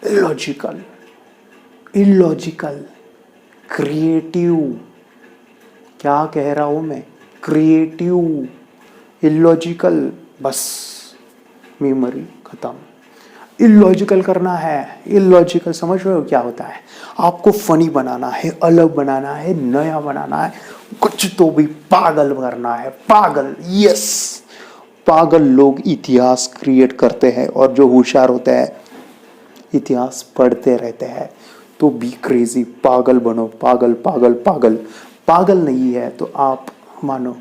इलॉजिकल, इलॉजिकल, क्रिएटिव, क्या कह रहा हूँ मैं? क्रिएटिव, इलॉजिकल, बस मेमोरी खत्म। इलॉजिकल करना है। इलॉजिकल समझ रहे हो क्या होता है? आपको फनी बनाना है, अलग बनाना है, नया बनाना है, कुछ तो भी पागल करना है। पागल, यस, पागल लोग इतिहास क्रिएट करते हैं, और जो होशियार होते हैं इतिहास पढ़ते रहते हैं। तो बी क्रेजी, पागल बनो, पागल पागल पागल। पागल नहीं है तो आप मानो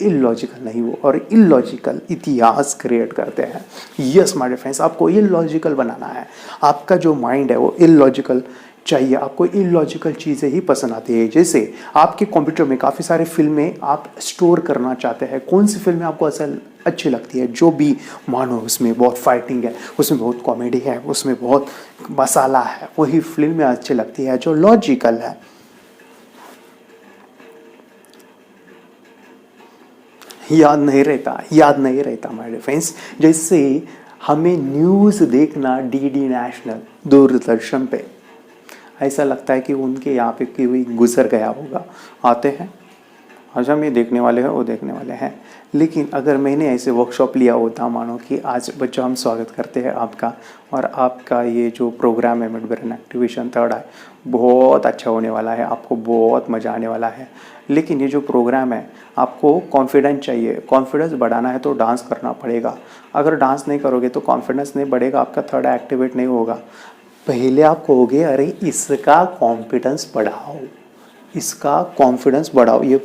इलॉजिकल नहीं हो, और इलॉजिकल इतिहास क्रिएट करते हैं। यस माय डियर फ्रेंड्स, आपको इलॉजिकल बनाना है। आपका जो माइंड है वो इलॉजिकल चाहिए। आपको इलॉजिकल चीज़ें ही पसंद आती है। जैसे आपके कंप्यूटर में काफ़ी सारे फिल्में आप स्टोर करना चाहते हैं। कौन सी फिल्में आपको असल अच्छी लगती है? जो भी मानो उसमें बहुत फाइटिंग है, उसमें बहुत कॉमेडी है, उसमें बहुत मसाला है, वही फिल्में अच्छी लगती है जो लॉजिकल है। याद नहीं रहता, याद नहीं रहता माय डियर फ्रेंड्स। जैसे हमें न्यूज़ देखना डीडी नेशनल, दूरदर्शन पे, ऐसा लगता है कि उनके यहाँ पे कोई गुजर गया होगा। आते हैं, अच्छा हम ये देखने वाले हैं, वो देखने वाले हैं। लेकिन अगर मैंने ऐसे वर्कशॉप लिया होता, मानो कि आज बच्चों हम स्वागत करते हैं आपका, और आपका ये जो प्रोग्राम है मिड ब्रेन एक्टिवेशन थर्ड आई, बहुत अच्छा होने वाला है, आपको बहुत मज़ा आने वाला है। लेकिन ये जो प्रोग्राम है, आपको कॉन्फिडेंस चाहिए। कॉन्फिडेंस बढ़ाना है तो डांस करना पड़ेगा। अगर डांस नहीं करोगे तो कॉन्फिडेंस नहीं बढ़ेगा, आपका थर्ड आई एक्टिवेट नहीं होगा। पहले आप कहोगे अरे इसका कॉन्फिडेंस बढ़ाओ, इसका कॉन्फिडेंस बढ़ाओ, ये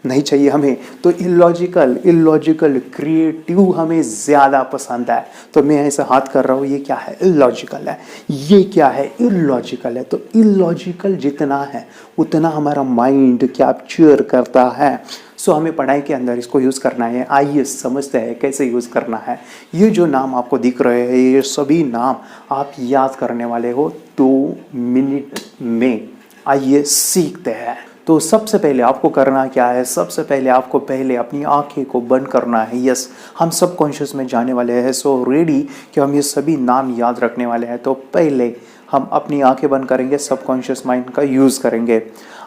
नहीं चाहिए हमें। तो इलॉजिकल, इलॉजिकल क्रिएटिव हमें ज़्यादा पसंद है। तो मैं ऐसा हाथ कर रहा हूँ, ये क्या है? इलॉजिकल है। ये क्या है? इलॉजिकल है। तो इलॉजिकल जितना है उतना हमारा माइंड कैप्चर करता है। सो हमें पढ़ाई के अंदर इसको यूज़ करना है। आइए समझते हैं कैसे यूज़ करना है। ये जो नाम आपको दिख रहे हैं, ये सभी नाम आप याद करने वाले हो 2 मिनट में। आइए सीखते हैं। तो सबसे पहले आपको करना क्या है? सबसे पहले आपको पहले अपनी आंखें को बंद करना है। यस, हम सब कॉन्शियस में जाने वाले हैं। सो रेडी कि हम ये सभी नाम याद रखने वाले हैं। तो पहले हम अपनी आंखें बंद करेंगे, सबकॉन्शियस माइंड का यूज़ करेंगे।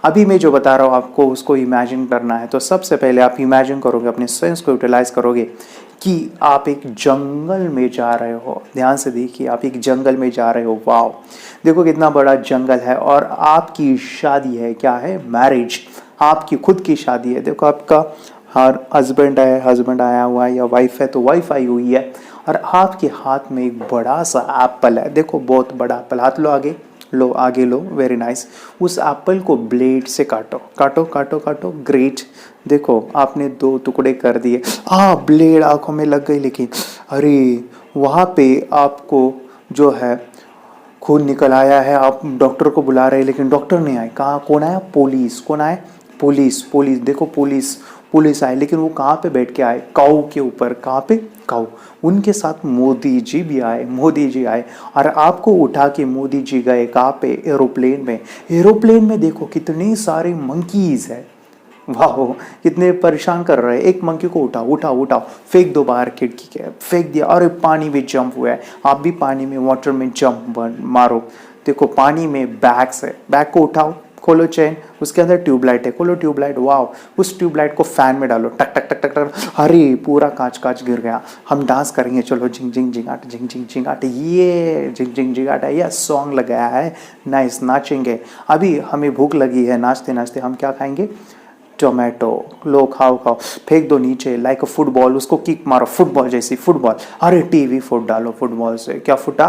अभी मैं जो बता रहा हूँ आपको उसको इमेजिन करना है। तो सबसे पहले आप इमेजिन करोगे, अपने सेंस को यूटिलाइज करोगे कि आप एक जंगल में जा रहे हो। ध्यान से देखिए, आप एक जंगल में जा रहे हो। वाओ, देखो कितना बड़ा जंगल है, और आपकी शादी है। क्या है? मैरिज, आपकी खुद की शादी है। देखो आपका हर हस्बैंड है, हस्बैंड आया हुआ है, या वाइफ है तो वाइफ आई हुई है, और आपके हाथ में एक बड़ा सा एप्पल है। देखो बहुत बड़ा एप्पल, हाथ लो आगे, लो आगे लो, वेरी नाइस। उस एप्पल को ब्लेड से काटो काटो काटो काटो, ग्रेट। देखो आपने 2 टुकड़े कर दिए। ब्लेड आंखों में लग गई, लेकिन अरे वहाँ पे आपको जो है खून निकल आया है। आप डॉक्टर को बुला रहे हैं, लेकिन डॉक्टर नहीं आए। कहाँ, कौन आया? पुलिस। कौन आए? पुलिस। पुलिस, देखो पुलिस आए, लेकिन वो कहाँ पे बैठ के आए? काऊ के ऊपर। कहाँ पे? काऊ। उनके साथ मोदी जी भी आए, मोदी जी आए, और आपको उठा के मोदी जी गए कहाँ पे? एरोप्लेन में। एरोप्लेन में देखो कितने सारे मंकीज है, वाह कितने परेशान कर रहे हैं। एक मंकी को उठाओ, फेंक दो बाहर खिड़की के, फेंक दिया, और पानी में जंप हुआ है। आप भी पानी में, वाटर में जंप मारो। देखो पानी में बैग्स है, बैग को उठाओ, खोलो चेन, उसके अंदर ट्यूबलाइट है, खोलो ट्यूबलाइट, वाह उस ट्यूबलाइट को फैन में डालो, टक टक टक टक टक, अरे पूरा कांच गिर गया। हम डांस करेंगे, चलो झिंग झिंग झिंगाट, झिंग झिंग झिंगाट, ये झिंग झिंग झिंगाट है, यह सॉन्ग लगाया है, नाइस, नाचेंगे। अभी हमें भूख लगी है, नाचते नाचते हम क्या खाएंगे? टोमेटो। लो खाओ, फेंक दो नीचे, लाइक अ फुटबॉल, उसको किक मारो, फुटबॉल जैसी फुटबॉल। अरे टीवी फुट डालो, फुटबॉल से क्या फुटा?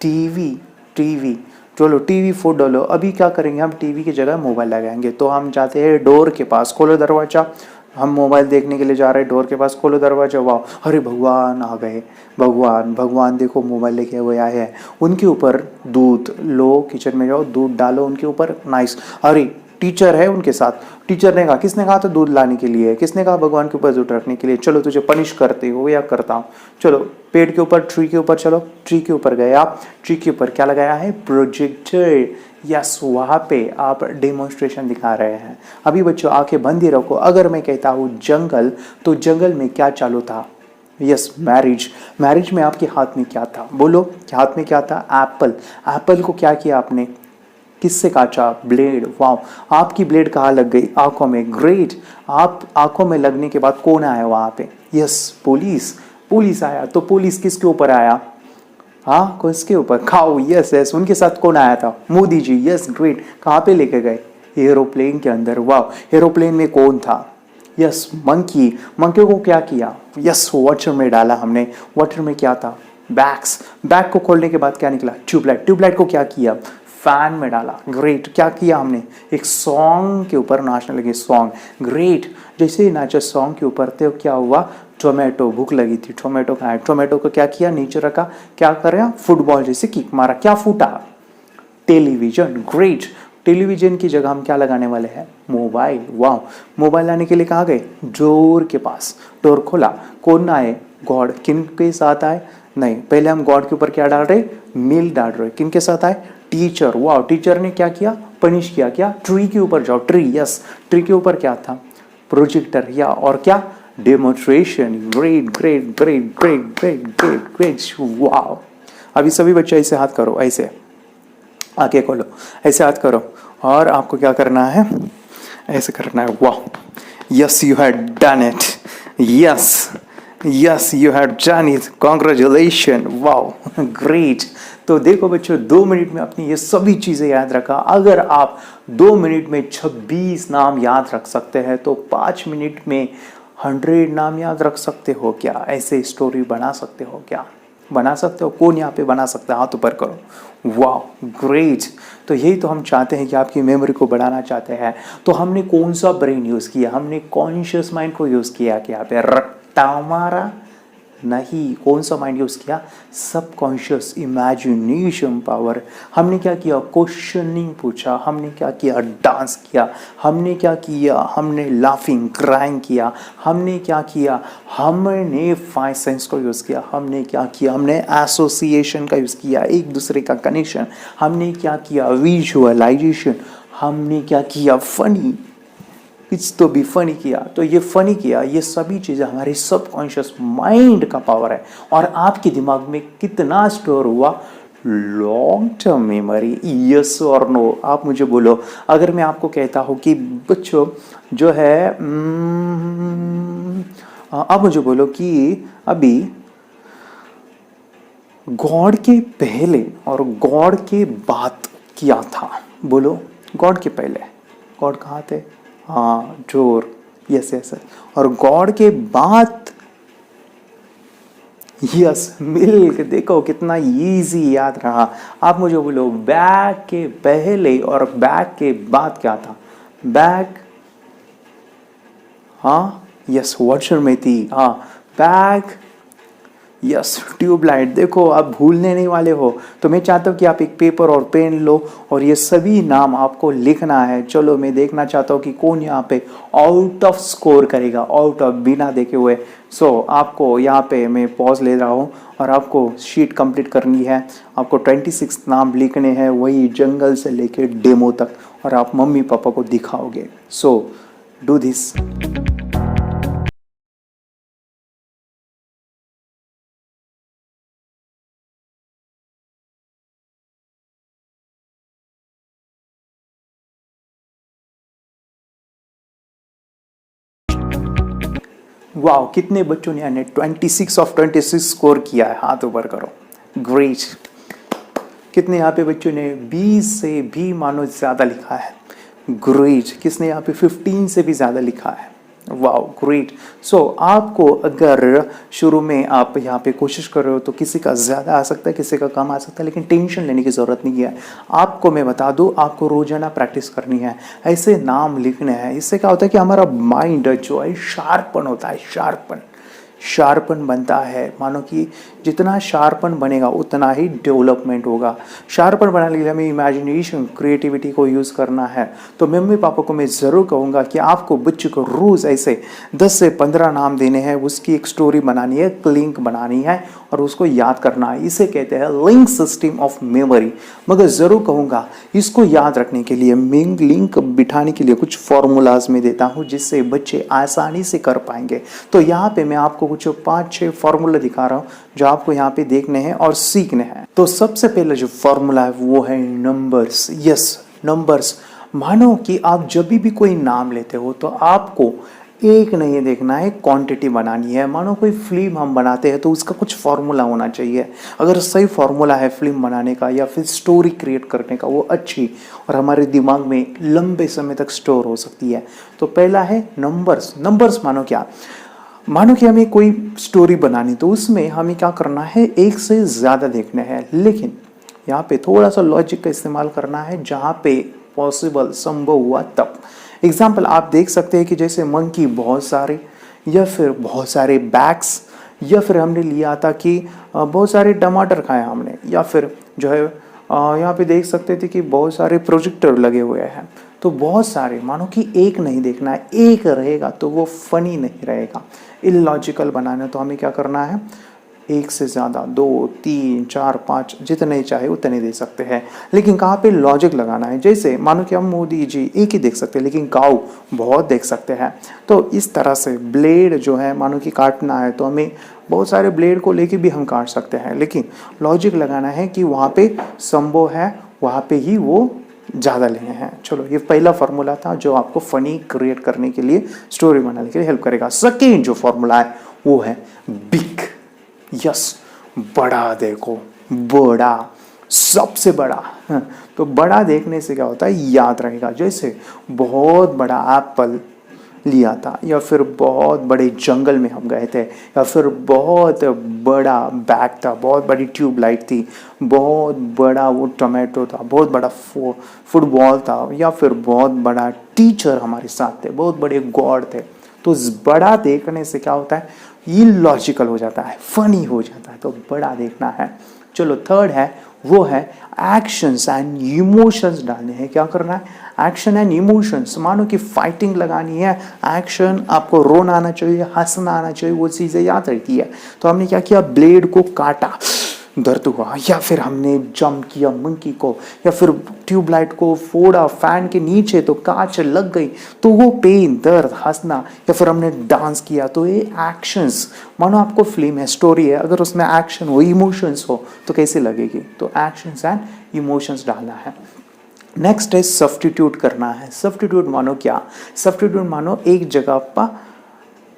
टीवी। चलो टीवी फुट डालो। अभी क्या करेंगे? हम टीवी की जगह मोबाइल लगाएंगे। तो हम जाते हैं डोर के पास, खोलो दरवाजा, हम मोबाइल देखने के लिए जा रहे हैं, डोर के पास खोलो दरवाजा, वाह अरे भगवान आ गए, भगवान देखो मोबाइल लेके हुए आए हैं। उनके ऊपर दूध लो, किचन में जाओ, दूध डालो उनके ऊपर, नाइस। अरे टीचर है उनके साथ, टीचर ने कहा, किसने कहा था दूध लाने के लिए? किसने कहा भगवान के ऊपर दूध रखने के लिए? चलो तुझे पनिश करते हो, या करता हूँ। चलो पेड़ के ऊपर, ट्री के ऊपर, चलो ट्री के ऊपर गए आप। ट्री के ऊपर क्या लगाया है? प्रोजेक्टर। यस, वहाँ पे आप डेमोन्स्ट्रेशन दिखा रहे हैं। अभी बच्चों आंखें बंद ही रखो। अगर मैं कहता हूँ जंगल, तो जंगल में क्या चालू था? यस, मैरिज में आपके हाथ में क्या था? बोलो, हाथ में क्या था? एप्पल को क्या किया आपने? किससे काटा? ब्लेड। वाह, आपकी ब्लेड कहाँ लग गई? आंखों में, ग्रेट। आप आंखों में लगने के बाद कौन आया वहाँ पे? यस, पुलिस आया। तो पुलिस किसके ऊपर आया? किसके ऊपर? खाओ। यस, उनके साथ कौन आया था? मोदी जी। Yes, great. कहाँ पे लेके गए? एरोप्लेन के अंदर। वाह, एरोप्लेन में कौन था? यस, मंकी को क्या किया? यस, वाटर में डाला हमने। वाटर में क्या था? बैग को खोलने के बाद क्या निकला? ट्यूबलाइट को क्या किया? फैन में डाला, ग्रेट। क्या किया हमने? एक सॉन्ग के ऊपर नाचने लगे, सॉन्ग, ग्रेट। जैसे ही नाचे सॉन्ग के ऊपर, तो क्या हुआ? टोमेटो, भूख लगी थी, टोमेटो खाया, टोमेटो को क्या किया? नीचे रखा, क्या कर रहा? फुटबॉल जैसे किक मारा, क्या फूटा? Television, great. टेलीविजन की जगह हम क्या लगाने वाले हैं? मोबाइल। वाह, मोबाइल लाने के लिए कहाँ गए? डोर के पास, डोर खोला, कौन आए? गॉड। किन के साथ आए? नहीं, पहले हम गॉड के ऊपर क्या डाल रहे? मिल डाल रहे। किन के साथ आए? टीचर। वाह, टीचर ने क्या किया? पनिश किया। क्या? ट्री के ऊपर जाओ, ट्री। यस, ट्री के ऊपर क्या था? प्रोजेक्टर। या और क्या? डेमोन्स्ट्रेशन। ग्रेट। वाह। अभी सभी बच्चे ऐसे हाथ करो, ऐसे आंखें खोलो, ऐसे हाथ करो, और आपको क्या करना है? ऐसे करना है। वाह, yes, you had done it. Yes, you had done it, congratulation. वाह, ग्रेट। तो देखो बच्चों, 2 मिनट में अपनी ये सभी चीज़ें याद रखा। अगर आप 2 मिनट में 26 नाम याद रख सकते हैं, तो 5 मिनट में 100 नाम याद रख सकते हो क्या? ऐसे स्टोरी बना सकते हो क्या? बना सकते हो? कौन यहाँ पे बना सकता है? हाथ ऊपर करो। वाह, ग्रेट। तो यही तो हम चाहते हैं कि आपकी मेमोरी को बढ़ाना चाहते हैं। तो हमने कौन सा ब्रेन यूज़ किया? हमने कॉन्शियस माइंड को यूज़ किया कि यहाँ पे रट्टा मारा? नहीं। कौन सा माइंड यूज़ किया? Subconscious imagination power. हमने क्या किया? क्वेश्चनिंग पूछा। हमने क्या किया? डांस किया। हमने क्या किया? हमने लाफिंग, क्राइंग किया। हमने क्या किया? हमने 5 सेंस को यूज़ किया। हमने क्या किया? हमने एसोसिएशन का यूज़ किया, एक दूसरे का कनेक्शन। हमने क्या किया? विजुअलाइजेशन। हमने क्या किया? फनी, कुछ तो भी फनी किया। तो ये फनी किया, ये सभी चीज़ें हमारे सबकॉन्शियस माइंड का पावर है। और आपके दिमाग में कितना स्टोर हुआ? Long term memory. यस और नो? आप मुझे बोलो। अगर मैं आपको कहता हूँ कि बच्चों जो है, आप मुझे बोलो कि अभी गॉड के पहले और गॉड के बाद क्या था? बोलो, गॉड के पहले गॉड कहाँ थे? हाँ, डोर। यस यस, और गॉड के बाद यस मिल्क। देखो कितना इजी याद रहा। आप मुझे बोलो बैग के पहले और बैग के बाद क्या था? बैग, हाँ यस वॉशर में थी, हाँ बैग, यस ट्यूबलाइट। देखो आप भूलने नहीं वाले हो, तो मैं चाहता हूँ कि आप एक पेपर और पेन लो और ये सभी नाम आपको लिखना है। चलो मैं देखना चाहता हूँ कि कौन यहाँ पे आउट ऑफ स्कोर करेगा, आउट ऑफ बिना देखे हुए। सो आपको यहाँ पे मैं पॉज ले रहा हूँ और आपको शीट कंप्लीट करनी है। आपको 26 नाम लिखने हैं, वही जंगल से लेके डेमो तक, और आप मम्मी पापा को दिखाओगे। So do this. वाह, कितने बच्चों ने 26 ऑफ 26 स्कोर किया है? हाथ ऊपर करो। ग्रेट। कितने यहाँ पे बच्चों ने 20 से भी मानो ज़्यादा लिखा है? ग्रेट। किसने यहाँ पे 15 से भी ज़्यादा लिखा है? वाह ग्रेट। सो आपको अगर शुरू में आप यहाँ पे कोशिश कर रहे हो तो किसी का ज़्यादा आ सकता है, किसी का कम आ सकता है, लेकिन टेंशन लेने की ज़रूरत नहीं है। आपको मैं बता दूँ, आपको रोज़ाना प्रैक्टिस करनी है, ऐसे नाम लिखने हैं। इससे क्या होता है कि हमारा माइंड जो है शार्पन होता है, शार्पन बनता है। मानो कि जितना शार्पन बनेगा उतना ही डेवलपमेंट होगा। शार्पन बनाने के लिए हमें इमेजिनेशन, क्रिएटिविटी को यूज़ करना है। तो मम्मी पापा को मैं ज़रूर कहूँगा कि आपको बच्चे को रोज़ ऐसे 10 से 15 नाम देने हैं, उसकी एक स्टोरी बनानी है, एक लिंक बनानी है और उसको याद करना है। इसे कहते हैं लिंक सिस्टम ऑफ मेमोरी। मगर ज़रूर कहूँगा इसको याद रखने के लिए लिंक बिठाने के लिए कुछ फॉर्मूलाज में देता हूँ जिससे बच्चे आसानी से कर पाएंगे। तो यहाँ पे मैं आपको कुछ 5-6 फॉर्मूला दिखा रहा हूँ जो आपको यहाँ पे देखने हैं और सीखने हैं। तो सबसे पहले जो फॉर्मूला है वो है नंबर्स। Yes numbers. मानो कि आप जब भी कोई नाम लेते हो तो आपको एक नहीं देखना है, क्वांटिटी बनानी है। मानो कोई फिल्म हम बनाते हैं तो उसका कुछ फार्मूला होना चाहिए। अगर सही फार्मूला है फिल्म बनाने का या फिर स्टोरी क्रिएट करने का, वो अच्छी और हमारे दिमाग में लंबे समय तक स्टोर हो सकती है। तो पहला है नंबर्स। नंबर्स मानो क्या? मानो कि हमें कोई स्टोरी बनानी, तो उसमें हमें क्या करना है, एक से ज़्यादा देखने हैं, लेकिन यहाँ पे थोड़ा सा लॉजिक का इस्तेमाल करना है जहाँ पे पॉसिबल, संभव हुआ तब। एग्जाम्पल आप देख सकते हैं कि जैसे मंकी बहुत सारे, या फिर बहुत सारे बैग्स, या फिर हमने लिया था कि बहुत सारे टमाटर खाए हमने, या फिर जो है यहाँ पे देख सकते थे कि बहुत सारे प्रोजेक्टर लगे हुए हैं। तो बहुत सारे, मानो कि एक नहीं देखना है, एक रहेगा तो वो फनी नहीं रहेगा, इलॉजिकल बनाना। तो हमें क्या करना है, एक से ज़्यादा 2, 3, 4, 5 जितने चाहे उतने दे सकते हैं, लेकिन कहाँ पे लॉजिक लगाना है। जैसे मानो कि हम मोदी जी एक ही देख सकते हैं, लेकिन काऊ बहुत देख सकते हैं। तो इस तरह से ब्लेड जो है, मानो कि काटना है तो हमें बहुत सारे ब्लेड को लेके भी हम काट सकते हैं, लेकिन लॉजिक लगाना है कि वहाँ पे संभव है, वहाँ पे ही वो ज़्यादा लेने हैं। चलो ये पहला फार्मूला था जो आपको फनी क्रिएट करने के लिए, स्टोरी बनाने के लिए हेल्प करेगा। सेकेंड जो फार्मूला है वो है बिग। यस, बड़ा देखो, बड़ा, सबसे बड़ा। तो बड़ा देखने से क्या होता है, याद रहेगा। जैसे बहुत बड़ा एप्पल लिया था, या फिर बहुत बड़े जंगल में हम गए थे, या फिर बहुत बड़ा बैग था, बहुत बड़ी ट्यूबलाइट थी, बहुत बड़ा वो टमाटो था, बहुत बड़ा फुटबॉल था, या फिर बहुत बड़ा टीचर हमारे साथ थे, बहुत बड़े गॉड थे। तो बड़ा देखने से क्या होता है, इलॉजिकल हो जाता है, फनी हो जाता है। तो बड़ा देखना है। चलो थर्ड है, वो है एक्शंस एंड इमोशंस डालने हैं। क्या करना है, एक्शन एंड इमोशंस। मानो कि फाइटिंग लगानी है, एक्शन, आपको रोना आना चाहिए, हंसना आना चाहिए, वो चीज़ें याद रहती है। तो हमने क्या किया, ब्लेड को काटा, दर्द हुआ, या फिर हमने जंप किया मंकी को, या फिर ट्यूबलाइट को फोड़ा फैन के नीचे तो कांच लग गई, तो वो पेन, दर्द, हंसना, या फिर हमने डांस किया। तो ये एक्शंस, मानो आपको फिल्म है, स्टोरी है, अगर उसमें एक्शन हो, इमोशंस हो तो कैसे लगेगी। तो एक्शंस एंड इमोशंस डालना है। नेक्स्ट है सब्स्टिट्यूट करना है। सब्स्टिट्यूट मानो क्या, सब्स्टिट्यूट मानो एक जगह पर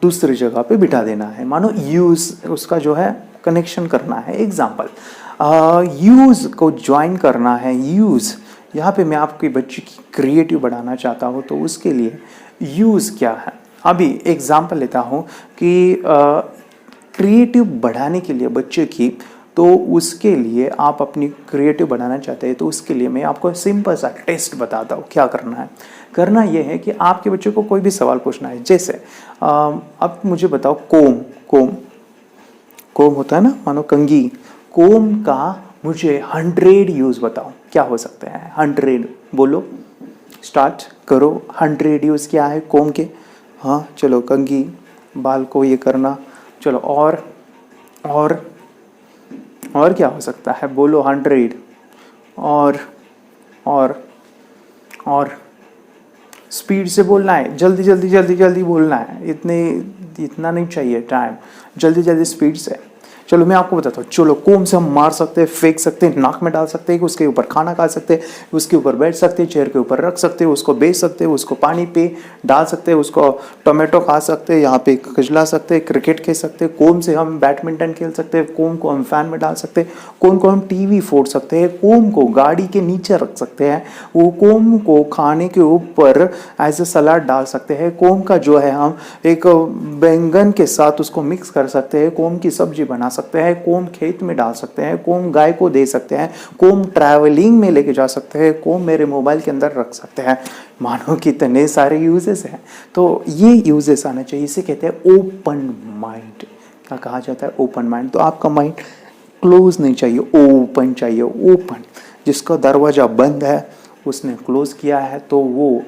दूसरी जगह पे बिठा देना है। मानो यूज़, उसका जो है कनेक्शन करना है। एग्जाम्पल, यूज़ को ज्वाइन करना है। यूज़, यहाँ पे मैं आपके बच्चे की क्रिएटिव बढ़ाना चाहता हूँ, तो उसके लिए यूज़ क्या है, अभी एग्जाम्पल लेता हूँ कि क्रिएटिव बढ़ाने के लिए बच्चे की, तो उसके लिए आप अपनी क्रिएटिव बढ़ाना चाहते हैं तो उसके लिए मैं आपको सिंपल सा टेस्ट बताता हूँ क्या करना है। करना यह है कि आपके बच्चे को कोई भी सवाल पूछना है, जैसे अब मुझे बताओ कोम, कोम कोम होता है ना, मानो कंघी, कोम का मुझे 100 यूज बताओ, क्या हो सकते हैं 100, बोलो, स्टार्ट करो। 100 यूज क्या है कोम के? हाँ चलो, कंघी, बाल को ये करना, चलो और क्या हो सकता है, बोलो 100, और स्पीड से बोलना है, जल्दी जल्दी जल्दी जल्दी बोलना है, इतना नहीं चाहिए टाइम, जल्दी जल्दी स्पीड से। चलो मैं आपको बताता हूँ, चलो कोम से हम मार सकते हैं, फेंक सकते हैं, नाक में डाल सकते हैं, उसके ऊपर खाना खा सकते हैं, उसके ऊपर बैठ सकते हैं, चेयर के ऊपर रख सकते हैं, उसको बेच सकते हैं, उसको पानी पे डाल सकते हैं, उसको टोमेटो खा सकते हैं, यहाँ पे खिजला सकते हैं, क्रिकेट खेल सकते हैं, कोम से हम बैडमिंटन खेल सकते हैं, कोम को हम फैन में डाल सकते हैं, कोम को हम टीवी फोड़ सकते हैं, कोम को गाड़ी के नीचे रख सकते हैं, वो कोम को खाने के ऊपर एज ए सलाद डाल सकते हैं, कोम का जो है हम एक बैंगन के साथ उसको मिक्स कर सकते हैं, कोम की सब्जी बना सकते हैं, कोम खेत में डाल सकते हैं, कोम गाय को दे सकते हैं, कोम ट्रैवलिंग में लेके जा सकते हैं, कोम मेरे मोबाइल के अंदर रख सकते हैं। मानो कितने सारे यूजेस हैं। तो ये यूजेस आना चाहिए, इसे कहते हैं ओपन माइंड। क्या कहा जाता है? Open mind. तो आपका माइंड क्लोज नहीं चाहिए, ओपन चाहिए। ओपन, जिसका दरवाजा बंद है उसने क्लोज किया है तो वो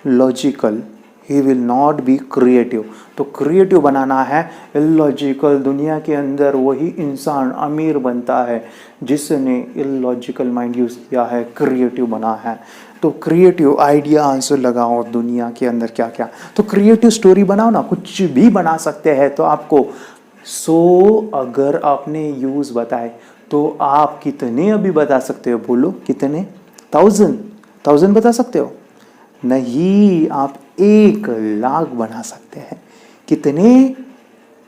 logical, he will not be creative. तो क्रिएटिव बनाना है इलॉजिकल। दुनिया के अंदर वही इंसान अमीर बनता है जिसने इलॉजिकल माइंड यूज किया है, क्रिएटिव बना है। तो क्रिएटिव आइडिया आंसर लगाओ दुनिया के अंदर क्या क्या। तो क्रिएटिव स्टोरी बनाओ ना, कुछ भी बना सकते हैं। तो आपको 100 अगर आपने यूज बताए तो आप कितने अभी बता सकते हो? बोलो कितने? 1000 बता सकते हो? नहीं, आप 1,00,000 बना सकते हैं। कितने?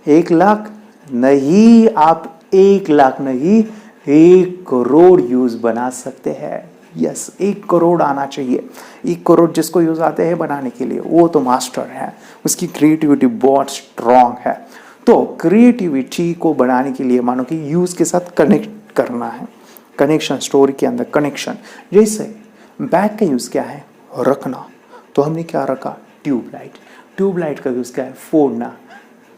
1,00,000 नहीं, आप 1,00,000 नहीं, 1,00,00,000 यूज बना सकते हैं। यस, 1,00,00,000 आना चाहिए। 1,00,00,000 जिसको यूज आते हैं बनाने के लिए वो तो मास्टर है, उसकी क्रिएटिविटी बहुत स्ट्रांग है। तो क्रिएटिविटी को बढ़ाने के लिए मानो कि यूज के साथ कनेक्ट करना है। कनेक्शन, स्टोरी के अंदर कनेक्शन। जैसे बैग का यूज क्या है? रखना। तो हमने क्या रखा? ट्यूबलाइट। ट्यूबलाइट का यूज क्या है? फोड़ना,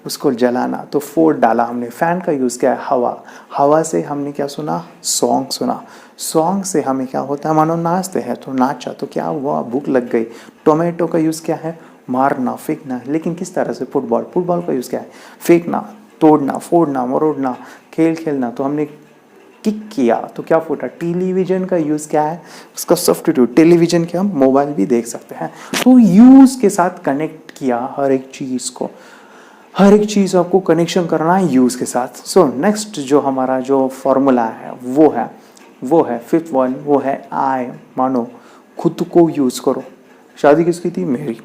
उसको जलाना, तो फोड़ डाला हमने। फैन का यूज क्या है? हवा। हवा से हमने क्या सुना? सॉन्ग सुना। सॉन्ग से हमें क्या होता है? मानो नाचते हैं तो नाचा, तो क्या हुआ? भूख लग गई। टोमेटो का यूज क्या है? मारना, फेंकना। लेकिन किस तरह से? फुटबॉल। फुटबॉल का यूज क्या है? फेंकना, तोड़ना, फोड़ना, मरोड़ना, खेल खेलना। तो हमने किक किया तो क्या फूटा? टेलीविजन का यूज क्या है? उसका सब्स्टिट्यूट। टेलीविजन के हम मोबाइल भी देख सकते हैं। तो यूज के साथ कनेक्ट किया हर एक चीज को। हर एक चीज आपको कनेक्शन करना है यूज के साथ। सो नेक्स्ट जो हमारा जो फॉर्मूला है वो है 5th वन, वो है आई। मानो खुद को यूज करो। शादी किसकी थी? मेरी।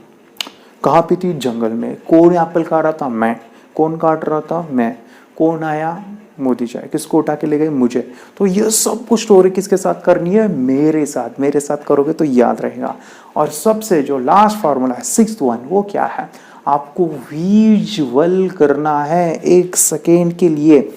कहाँ पे थी? जंगल में। कौन एप्पल खा रहा था? मैं। कौन काट रहा था? मैं। कौन आया? मोदी चाय। किसको उठा के ले गए? मुझे। तो ये सब कुछ स्टोरी किसके साथ करनी है? मेरे साथ। मेरे साथ करोगे तो याद रहेगा। और सबसे जो लास्ट फॉर्मूला है 6th वन, वो क्या है? आपको विजुअल करना है। 1 सेकेंड के लिए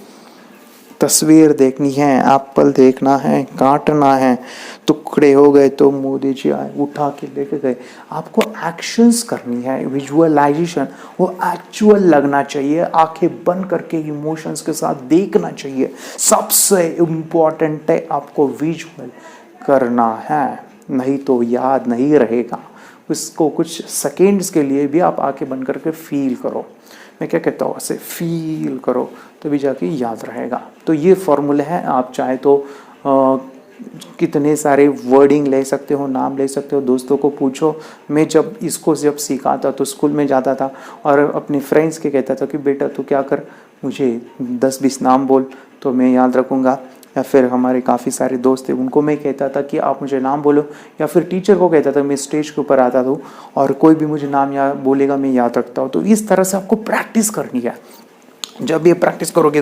तस्वीर देखनी है, एप्पल देखना है, काटना है, टुकड़े हो गए तो मोदी जी आए उठा के लेके गए। आपको एक्शंस करनी है, विजुअलाइजेशन। वो एक्चुअल लगना चाहिए, आंखें बंद करके इमोशंस के साथ देखना चाहिए। सबसे इम्पोर्टेंट है आपको विजुअल करना है, नहीं तो याद नहीं रहेगा। उसको कुछ सेकेंड्स के लिए भी आप आंखें बंद करके फील करो। मैं क्या कहता हूँ, ऐसे फील करो तभी जाके याद रहेगा। तो ये फॉर्मूला है। आप चाहे तो कितने सारे वर्डिंग ले सकते हो, नाम ले सकते हो, दोस्तों को पूछो। मैं जब सीखा था तो स्कूल में जाता था और अपने फ्रेंड्स के कहता था कि बेटा तू क्या कर, मुझे 10-20 नाम बोल तो मैं याद रखूँगा। या फिर हमारे काफ़ी सारे दोस्त थे, उनको मैं कहता था कि आप मुझे नाम बोलो। या फिर टीचर को कहता था, मैं स्टेज के ऊपर आता था और कोई भी मुझे नाम बोलेगा मैं याद रखता हूँ। तो इस तरह से आपको प्रैक्टिस करनी है। जब ये प्रैक्टिस करोगे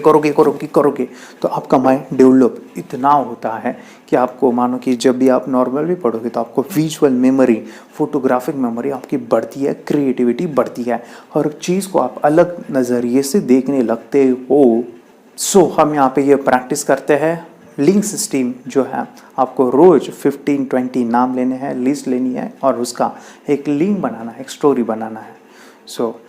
तो आपका माइंड डेवलप इतना होता है कि आपको मानो कि जब भी आप नॉर्मल भी पढ़ोगे तो आपको विजुअल मेमोरी, फोटोग्राफिक मेमोरी आपकी बढ़ती है, क्रिएटिविटी बढ़ती है, हर चीज़ को आप अलग नज़रिए से देखने लगते हो। सो हम यहाँ पे ये प्रैक्टिस करते हैं। लिंक सिस्टम जो है, आपको रोज़ 15-20 नाम लेने हैं, लिस्ट लेनी है और उसका एक लिंक बनाना है, एक स्टोरी बनाना है। सो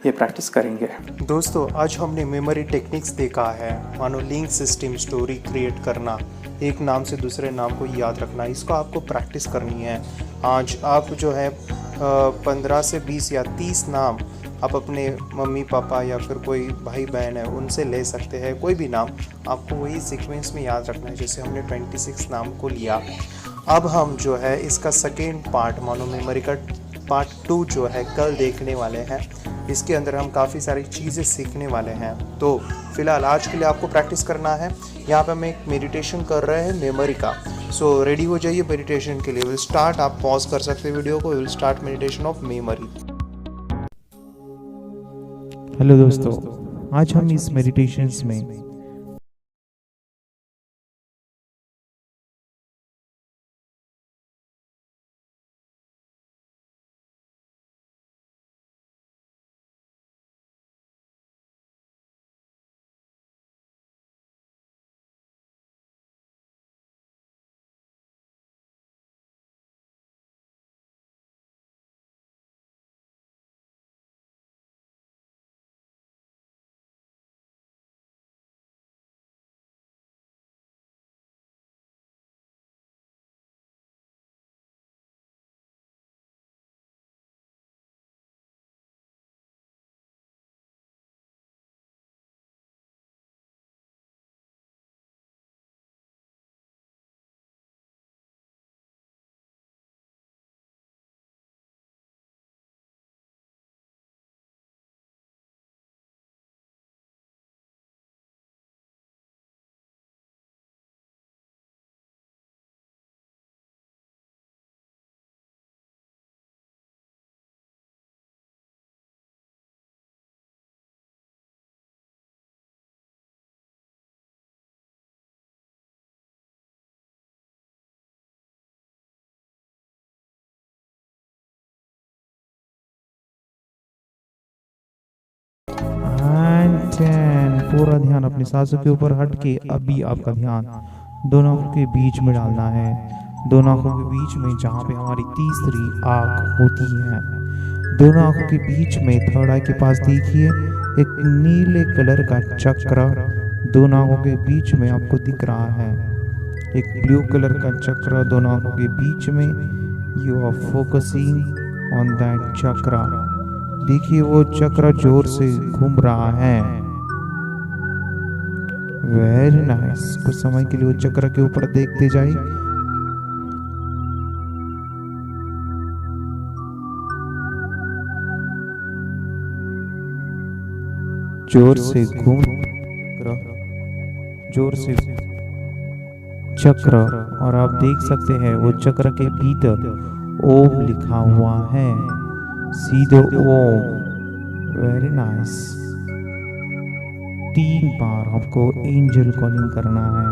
ये प्रैक्टिस करेंगे। दोस्तों, आज हमने मेमोरी टेक्निक्स देखा है, मानो लिंक सिस्टम, स्टोरी क्रिएट करना, एक नाम से दूसरे नाम को याद रखना, इसको आपको प्रैक्टिस करनी है। आज आप जो है 15 से 20 या 30 नाम आप अपने मम्मी पापा या फिर कोई भाई बहन है उनसे ले सकते हैं, कोई भी नाम आपको वही सीक्वेंस में याद रखना है जैसे हमने 26 नाम को लिया। अब हम जो है इसका सेकेंड पार्ट, मानो मेमोरी का पार्ट 2 जो है कल देखने वाले हैं। इसके अंदर हम काफ़ी सारी चीज़ें सीखने वाले हैं। तो फिलहाल आज के लिए आपको प्रैक्टिस करना है। यहाँ पे हम एक मेडिटेशन कर रहे हैं मेमोरी का। सो रेडी हो जाइए मेडिटेशन के लिए। विल स्टार्ट, आप पॉज कर सकते हैं वीडियो को। Will start meditation of memory. Hello दोस्तों, आज हम इस मेडिटेशंस में पूरा ध्यान अपनी सांसों के ऊपर हट के अभी आपका ध्यान दोनों आंखों के बीच में डालना है। दोनों आंखों के बीच में जहाँ पे हमारी तीसरी आंख होती है, दोनों आंखों के बीच में थर्ड आई के पास देखिए एक नीले कलर का चक्र दोनों आंखों के बीच में आपको दिख रहा है। एक ब्लू कलर का चक्र दोनों आंखों के बीच में। You are focusing on that chakra. देखिए वो चक्र जोर से घूम रहा है। Very nice. कुछ समय के लिए वो चक्र के ऊपर देखते जाइए। जोर से घूम, जोर से चक्र, और आप देख सकते हैं वो चक्र के भीतर ओम लिखा हुआ है, सीधे ओम। Very nice. 3 बार आपको एंजल कॉलिंग करना है।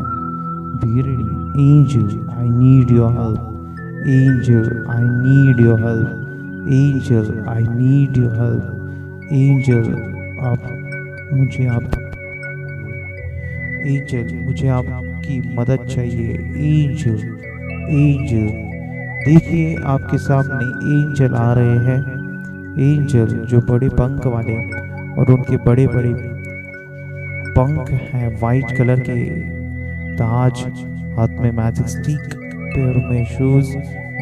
Be ready. Angel I need your help, angel I need your help, angel I need your help, angel आप मुझे आपकी मदद चाहिए। Angel angel. देखिए आपके सामने एंजल आ रहे हैं। एंजल जो बड़े पंख वाले, और उनके बड़े बड़े पंख हैं वाइट कलर के, ताज, हाथ में मैजिक स्टिक, पैरों में शूज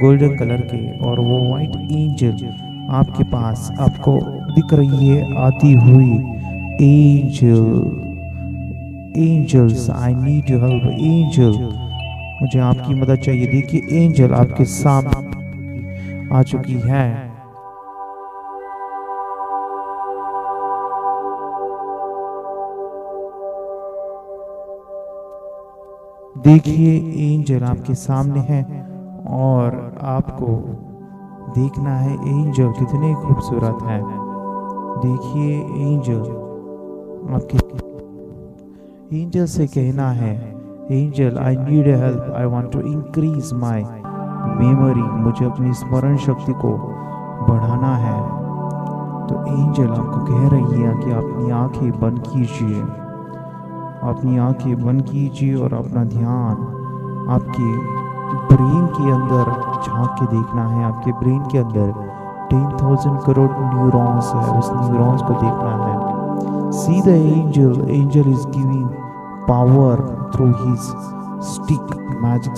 गोल्डन कलर के, और वो वाइट एंजल आपके पास आपको दिख रही है आती हुई। Angel, angels I need your help, angel मुझे आपकी मदद चाहिए। देखिए एंजल आपके सामने आ चुकी है। देखिए एंजल आपके सामने है और आपको देखना है एंजल कितने खूबसूरत है। देखिए एंजल आपके एंजल से कहना है, angel I need help, I want to increase my memory, मुझे अपनी स्मरण शक्ति को बढ़ाना है। तो एंजल आपको कह रही है कि अपनी आंखें बंद कीजिए, अपनी आंखें बंद कीजिए और अपना ध्यान आपके ब्रेन के अंदर झांक के देखना है। आपके ब्रेन के अंदर 10,000 करोड़ न्यूरॉन्स है, उस न्यूरॉन्स को देखना है। See the angel, angel is giving power through his stick, magic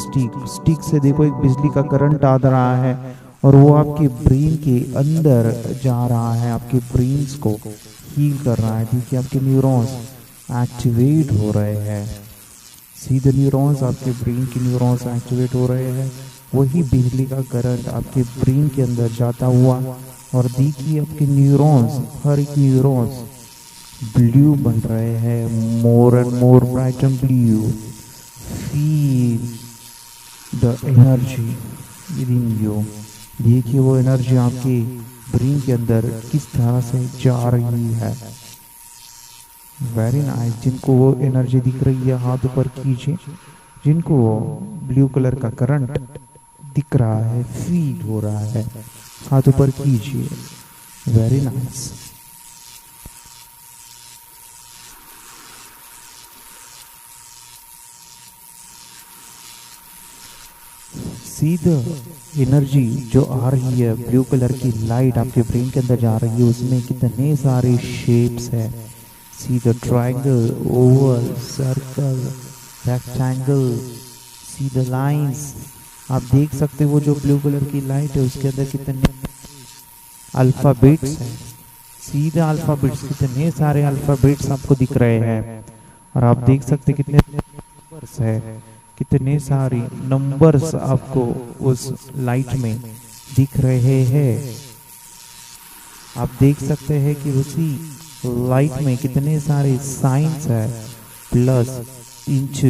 stick से देखो एक बिजली का करंट आ रहा है और वो आपके ब्रेन के अंदर जा रहा है, आपके ब्रेन्स को हील कर रहा है। देखिए आपके न्यूरॉन्स एक्टिवेट हो रहे हैं। सी द न्यूरॉन्स, आपके ब्रेन के न्यूरॉन्स एक्टिवेट हो रहे हैं। वही बिजली का करंट आपके ब्रेन के अंदर जाता हुआ और देखिए आपके न्यूरॉन्स, हर एक न्यूरॉन्स ब्लू बन रहे हैं, more and more bright and blue. Feel the energy with in you. देखिए वो एनर्जी आपके ब्रेन के अंदर किस तरह से जा रही है। Very nice. जिनको वो एनर्जी दिख रही है हाथ ऊपर कीजिए, जिनको वो ब्लू कलर का करंट दिख रहा है, फील हो रहा है, हाथ ऊपर कीजिए। Very nice. See the energy जो आ रही है, ब्लू कलर की लाइट आपके ब्रेन के अंदर जा रही है, उसमें कितने सारे शेप्स है। See the triangle, Oval, circle, rectangle, see the lines. आप देख सकते हो वो जो ब्लू कलर की लाइट है उसके अंदर कितने अल्फाबेट्स हैं। सी द अल्फाबेट्स, कितने सारे अल्फाबेट्स आपको दिख रहे हैं। और आप देख सकते कितने नंबर्स है, कितने सारे नंबर्स आपको उस लाइट में दिख रहे हैं। आप देख सकते हैं कि उसी लाइट में कितने सारे साइंस है। Plus, inch,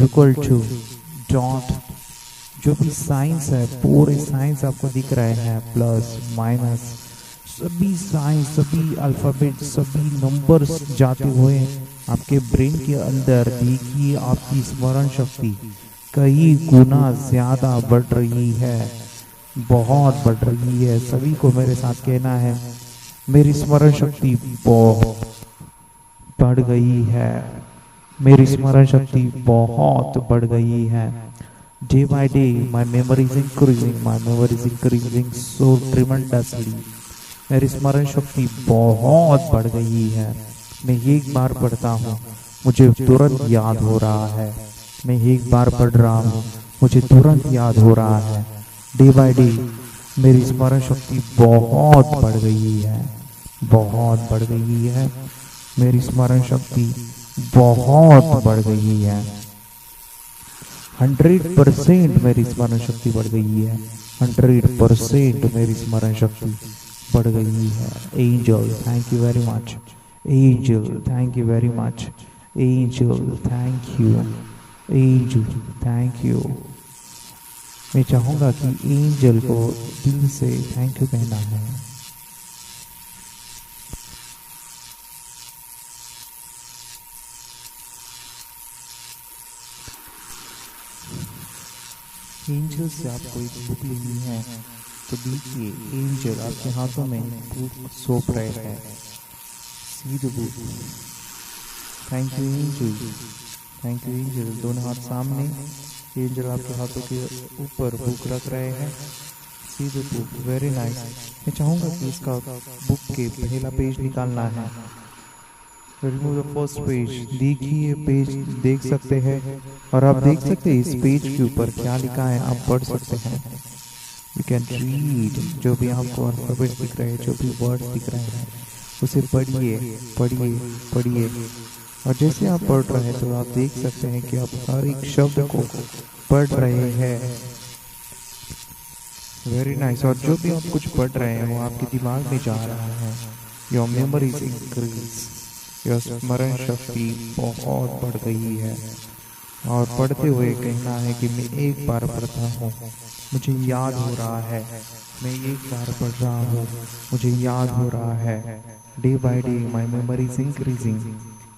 equal to, dot, जो भी साइंस है पूरे साइंस आपको दिख रहे हैं। प्लस, माइनस, सभी साइंस, सभी अल्फाबेट, सभी नंबर्स जाते हुए आपके ब्रेन के अंदर। देखिए आपकी स्मरण शक्ति कई गुना ज्यादा बढ़ रही है, बहुत बढ़ रही है। सभी को मेरे साथ कहना है, मेरी स्मरण शक्ति बहुत बढ़ गई है, मेरी स्मरण शक्ति बहुत बढ़ गई है। Day by day my memory is increasing, my memory is increasing so tremendously. मेरी स्मरण शक्ति बहुत बढ़ गई है। मैं एक बार पढ़ता हूँ मुझे तुरंत याद हो रहा है, मैं एक बार पढ़ रहा हूँ मुझे तुरंत याद हो रहा है। डे बाय डे मेरी स्मरण शक्ति बहुत बढ़ गई है, बहुत बढ़ गई है। मेरी स्मरण शक्ति बहुत बढ़ गई है। 100% मेरी स्मरण शक्ति बढ़ गई है। 100% मेरी स्मरण शक्ति बढ़ गई है। Angel, thank you very much. Angel, thank you very much. Angel, thank you. Angel, thank you. मैं चाहूँगा कि एंजल को दिल से थैंक यू कहना है। एंजल से आपको एक बुक लेनी है, तो देखिए एंजल आपके हाथों में बुक सौंप रहे हैं। See the book. Thank you angel, thank you angel. दोनों हाथ सामने, एंजल आपके हाथों के ऊपर बुक रख रहे हैं। See the book, very nice. मैं चाहूँगा कि इसका बुक के पहला पेज निकालना है। Remove the first page. देखिए पेज देख सकते हैं और आप देख सकते हैं इस पेज के ऊपर क्या लिखा है, आप पढ़ सकते हैं। यू कैन रीड, जो भी आपको अल्फाबेट दिख रहे हैं, जो भी वर्ड दिख रहे हैं, उसे पढ़िए पढ़िए पढ़िए। और जैसे आप पढ़ रहे हैं तो आप देख सकते हैं कि आप हर एक शब्द को पढ़ रहे हैं। Very nice. और जो भी आप कुछ पढ़ रहे हैं वो आपके दिमाग में जा रहा है। Your memory is increase, your स्मरण शक्ति बहुत बढ़ गई है। और पढ़ते हुए कहना है कि मैं एक बार पढ़ता हूँ मुझे याद हो रहा है, मैं एक बार पढ़ रहा हूँ मुझे याद हो रहा है। Day by day my memory is increasing,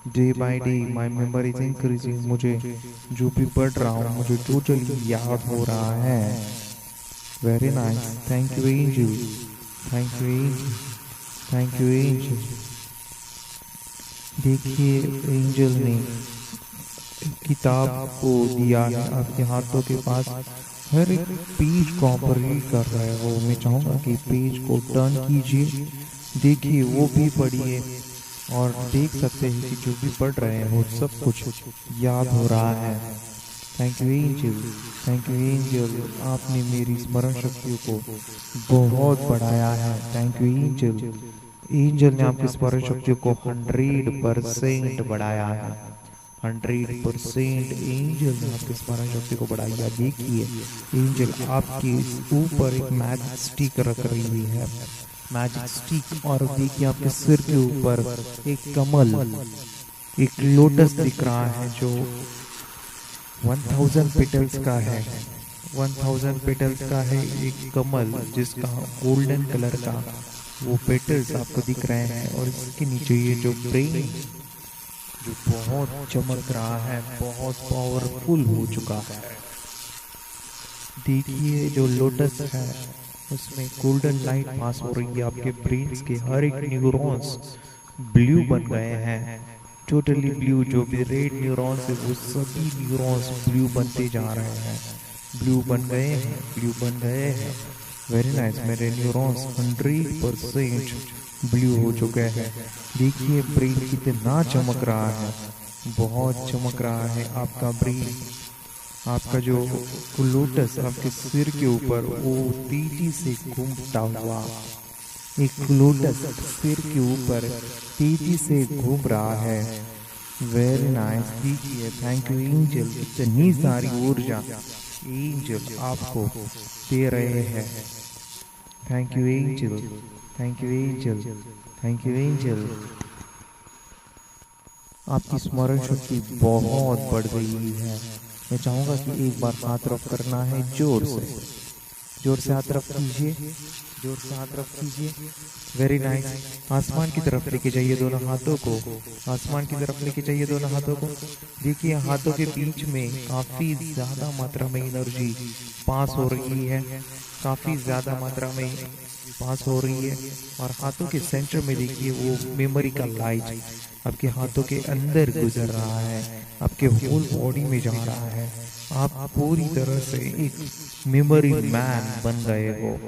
day by day my memory is increasing. मुझे जो भी पढ़ रहा हूँ मुझे टोटली याद हो रहा है। Very nice, thank you angel, thank you angel, thank you angel. देखिए एंजल ने किताब को दिया है आपके हाथों के पास, हर एक पेज को आप रीड कर रहे हो। मैं चाहूँगा कि पेज को टर्न कीजिए, देखिए वो भी पढ़िए और देख सकते हैं कि जो भी पढ़ रहे हैं वो सब कुछ याद हो रहा है। Thank you angel, thank you angel, आपने मेरी स्मरण शक्तियों को बहुत बढ़ाया है। थैंक यू एंजल, एंजल ने आपकी स्मरण शक्तियों को 100% बढ़ाया है। 100% एंजल ने आपकी स्मरण शक्ति को बढ़ाया। देखिए एंजल आपके ऊपर एक मैजिक स्टिक रख रही हुई है, मैजिक स्टिक, और देखिए आपके सिर के ऊपर एक कमल, एक लोटस दिख रहा है जो 1000 पेटल्स का है। 1000 पेटल्स का है एक कमल जिसका गोल्डन कलर का वो पेटल्स आपको दिख रहे हैं, और इसके नीचे ये जो ब्रेन जो बहुत चमक रहा है, बहुत पावरफुल हो चुका है। देखिए जो लोटस है उसमें गोल्डन लाइट पास हो रही है, आपके ब्रेन्स के हर एक न्यूरॉन्स ब्लू बन गए हैं, टोटली ब्लू। जो भी रेड न्यूरॉन्स है वो सभी न्यूरॉन्स ब्लू बनते जा रहे हैं, ब्लू बन गए हैं, ब्लू बन गए हैं। वेरी नाइस, मेरे न्यूरॉन्स 100% ब्लू हो चुके हैं। देखिए ब्रेन कितना चमक रहा है, बहुत चमक रहा है आपका ब्रेन। आपका जो लोटस आपके सिर के ऊपर वो तेजी से घूमता हुआ, एक लोटस सिर के ऊपर तेजी से घूम रहा है। वेरी नाइस, देखिए थैंक यू एंजल, इतनी सारी ऊर्जा एंजल आपको दे रहे हैं। Thank you angel, thank you angel, thank you angel. आपकी स्मरण शक्ति बहुत बढ़ गई है। मैं चाहूँगा कि एक बार हाथ रफ करना है, जोर से हाथ रफ कीजिए, जोर से हाथ रफ कीजिए। वेरी नाइस, आसमान की तरफ लेके जाइए दोनों हाथों को, आसमान की तरफ लेके जाइए दोनों हाथों को। देखिए हाथों के बीच में काफ़ी ज़्यादा मात्रा में एनर्जी पास हो रही है, काफ़ी ज़्यादा मात्रा में पास हो रही है। और हाथों के सेंटर में देखिए वो मेमोरी का लाइट आपके हाथों के अंदर गुजर रहा है, आपके होल बॉडी में जा रहा है। आप पूरी तरह से एक मेमोरी मैन बन गए हो।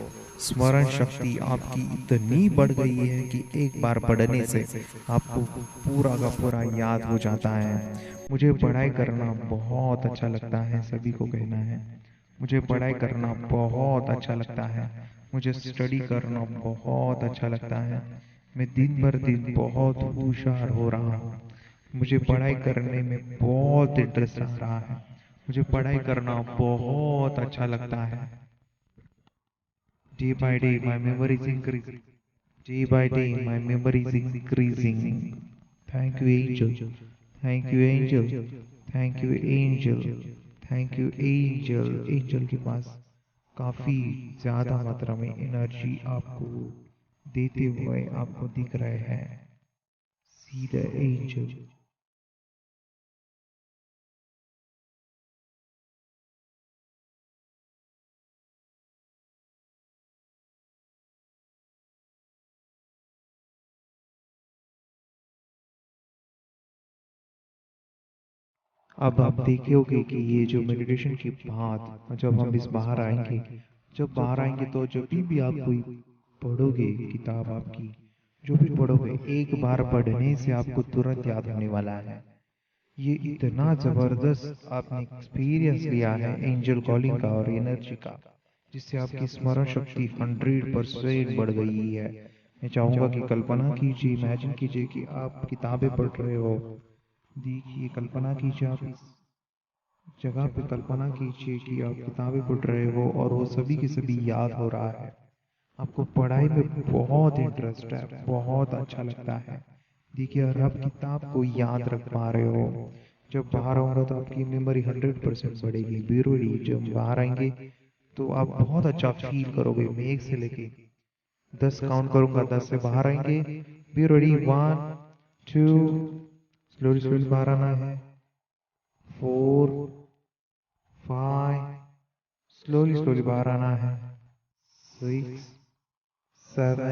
स्मरण शक्ति आपकी इतनी बढ़ गई है कि एक बार पढ़ने से आपको पूरा का पूरा याद हो जाता है। मुझे पढ़ाई करना बहुत अच्छा लगता है, सभी को कहना है मुझे पढ़ाई करना बहुत अच्छा लगता है, मुझे स्टडी करना बहुत अच्छा लगता है। मैं दिन भर दिन बहुत होशियार हो रहा हूँ, मुझे पढ़ाई करने में बहुत इंटरेस्ट आ रहा है, मुझे पढ़ाई करना बहुत अच्छा लगता है। Day by day my memory is increasing, day by day my memory is increasing. Thank you angel, thank you angel, thank you angel, thank you angel. Angel के पास काफ़ी ज़्यादा मात्रा में एनर्जी आपको देते हुए आपको दिख रहे हैं। See the angel. अब आप देखोगे कि ये जो मेडिटेशन के बाद जब हम इस बाहर आएंगे, जब बाहर आएंगे तो जब भी आप कोई पढ़ोगे किताब, आपकी जो भी पढ़ोगे एक बार पढ़ने से आपको तुरंत याद होने वाला है। ये इतना जबरदस्त आपने एक्सपीरियंस लिया है एंजल कॉलिंग का और एनर्जी का, जिससे आपकी स्मरण शक्ति 100% बढ़ गई है। मैं चाहूंगा कि कल्पना कीजिए, इमेजिन कीजिए कि आप किताबें पढ़ रहे हो। देखिए कल्पना कीजिए, आप इस जगह पे कल्पना कीजिए कि आप किताबें पढ़ रहे हो और वो सभी की सभी याद हो रहा है। आपको पढ़ाई में बहुत इंटरेस्ट है, बहुत अच्छा लगता है। देखिए और आप किताब को याद रख पा रहे हो। जब बाहर होगा तो आपकी मेमोरी 100% बढ़ेगी। बेरोड़ी जब बाहर आएंगे तो आप बहुत अच्छा फील करोगे। मैं 1 से लेके 10 काउंट करूंगा, 10 से बाहर आएंगे बी रेडी 1 2 स्लोली स्लोली बाहर आना है 4 5 स्लोली स्लोली बाहर आना है 6 7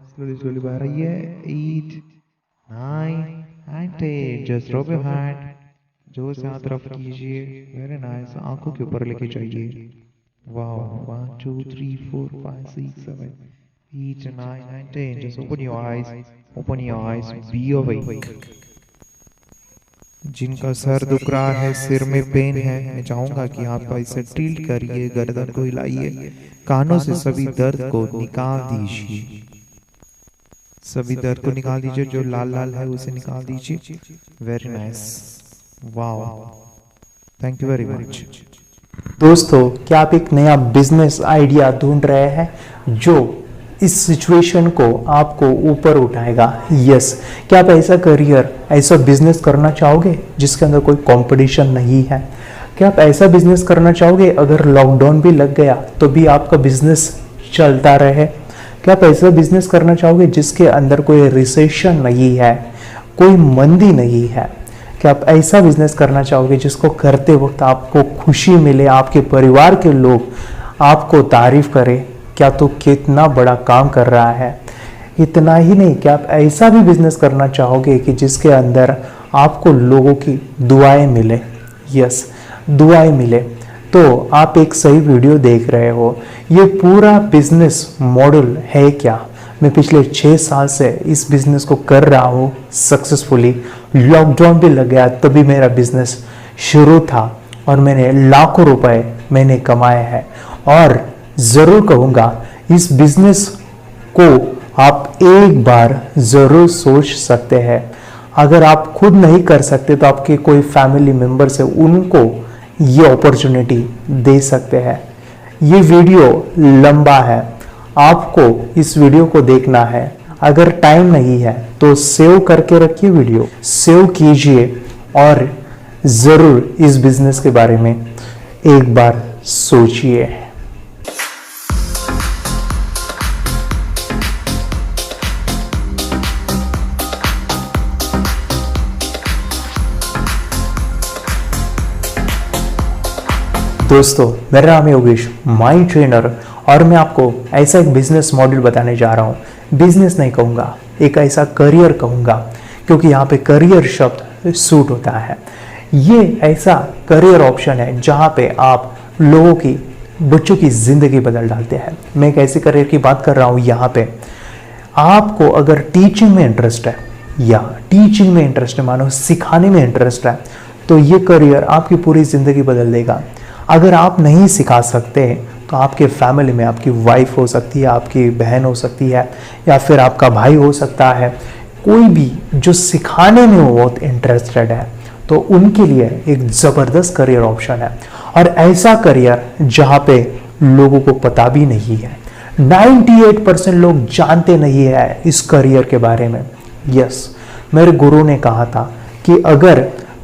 स्लोली स्लोली बाहर आइए 8 9 and 10 just drop your hand जोर से हाथ तरफ कीजिए वेरी नाइस आंखों के ऊपर लेके जाइए wow 1 2 3 4 5 6 7 8 9 9 10 just open your eyes be awake जिनका सर दुख रहा है सिर में पेन है मैं चाहूंगा कि आप इसे टिल्ट करिए गर्दन को हिलाइए कानों से सभी दर्द को निकाल दीजिए सभी दर्द को निकाल दीजिए जो लाल लाल है उसे निकाल दीजिए very nice wow thank you very much दोस्तों, क्या आप एक नया बिजनेस आइडिया ढूंढ रहे हैं जो इस सिचुएशन को आपको ऊपर उठाएगा? यस। क्या आप ऐसा करियर, ऐसा बिजनेस करना चाहोगे जिसके अंदर कोई कंपटीशन नहीं है? क्या आप ऐसा बिजनेस करना चाहोगे अगर लॉकडाउन भी लग गया तो भी आपका बिजनेस चलता रहे? क्या आप ऐसा बिजनेस करना चाहोगे जिसके अंदर कोई रिसेशन नहीं है, कोई मंदी नहीं है? क्या आप ऐसा बिजनेस करना चाहोगे जिसको करते वक्त आपको खुशी मिले, आपके परिवार के लोग आपको तारीफ करें, क्या तो कितना बड़ा काम कर रहा है? इतना ही नहीं, क्या आप ऐसा भी बिजनेस करना चाहोगे कि जिसके अंदर आपको लोगों की दुआएं मिले? यस, दुआएं मिले। तो आप एक सही वीडियो देख रहे हो। ये पूरा बिजनेस मॉडल है क्या? मैं पिछले 6 साल से इस बिजनेस को कर रहा हूँ सक्सेसफुली। लॉकडाउन भी लग गया तभी मेरा बिजनेस शुरू था और मैंने लाखों रुपए मैंने कमाए हैं। और ज़रूर कहूँगा इस बिजनेस को आप एक बार ज़रूर सोच सकते हैं। अगर आप खुद नहीं कर सकते तो आपके कोई फैमिली मेम्बर से उनको ये अपॉर्चुनिटी दे सकते हैं। ये वीडियो लंबा है, आपको इस वीडियो को देखना है। अगर टाइम नहीं है तो सेव करके रखिए, वीडियो सेव कीजिए और ज़रूर इस बिजनेस के बारे में एक बार सोचिए। दोस्तों, मेरा नाम है योगेश, माइंड ट्रेनर, और मैं आपको ऐसा एक बिजनेस मॉडल बताने जा रहा हूँ। बिजनेस नहीं कहूँगा, एक ऐसा करियर कहूँगा, क्योंकि यहाँ पे करियर शब्द सूट होता है। ये ऐसा करियर ऑप्शन है जहाँ पे आप लोगों की, बच्चों की ज़िंदगी बदल डालते हैं। मैं एक ऐसे करियर की बात कर रहा हूँ यहाँ पे। आपको अगर टीचिंग में इंटरेस्ट है या टीचिंग में इंटरेस्ट है, मानो सिखाने में इंटरेस्ट है, तो ये करियर आपकी पूरी ज़िंदगी बदल देगा। अगर आप नहीं सिखा सकते तो आपके फैमिली में आपकी वाइफ हो सकती है, आपकी बहन हो सकती है, या फिर आपका भाई हो सकता है, कोई भी जो सिखाने में बहुत इंटरेस्टेड है, तो उनके लिए एक ज़बरदस्त करियर ऑप्शन है। और ऐसा करियर जहाँ पे लोगों को पता भी नहीं है, 98% लोग जानते नहीं है इस करियर के बारे में। यस, मेरे गुरु ने कहा था कि अगर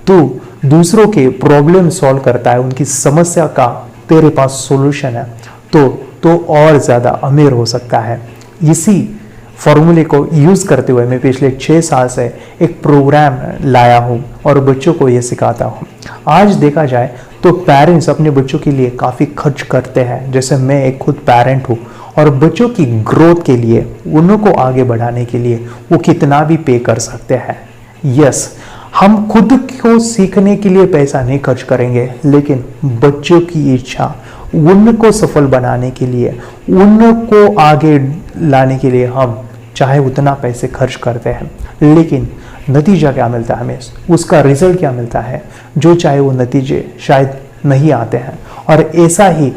तू दूसरों के प्रॉब्लम सॉल्व करता है, उनकी समस्या का तेरे पास सॉल्यूशन है, तो और ज़्यादा अमीर हो सकता है। इसी फॉर्मूले को यूज़ करते हुए मैं पिछले 6 साल से एक प्रोग्राम लाया हूँ और बच्चों को ये सिखाता हूँ। आज देखा जाए तो पेरेंट्स अपने बच्चों के लिए काफ़ी खर्च करते हैं। जैसे मैं एक खुद पेरेंट हूँ और बच्चों की ग्रोथ के लिए, उनको आगे बढ़ाने के लिए वो कितना भी पे कर सकते हैं। यस, हम खुद को सीखने के लिए पैसा नहीं खर्च करेंगे, लेकिन बच्चों की इच्छा, उनको सफल बनाने के लिए, उनको आगे लाने के लिए हम चाहे उतना पैसे खर्च करते हैं, लेकिन नतीजा क्या मिलता है हमें, उसका रिजल्ट क्या मिलता है, जो चाहे वो नतीजे शायद नहीं आते हैं। और ऐसा ही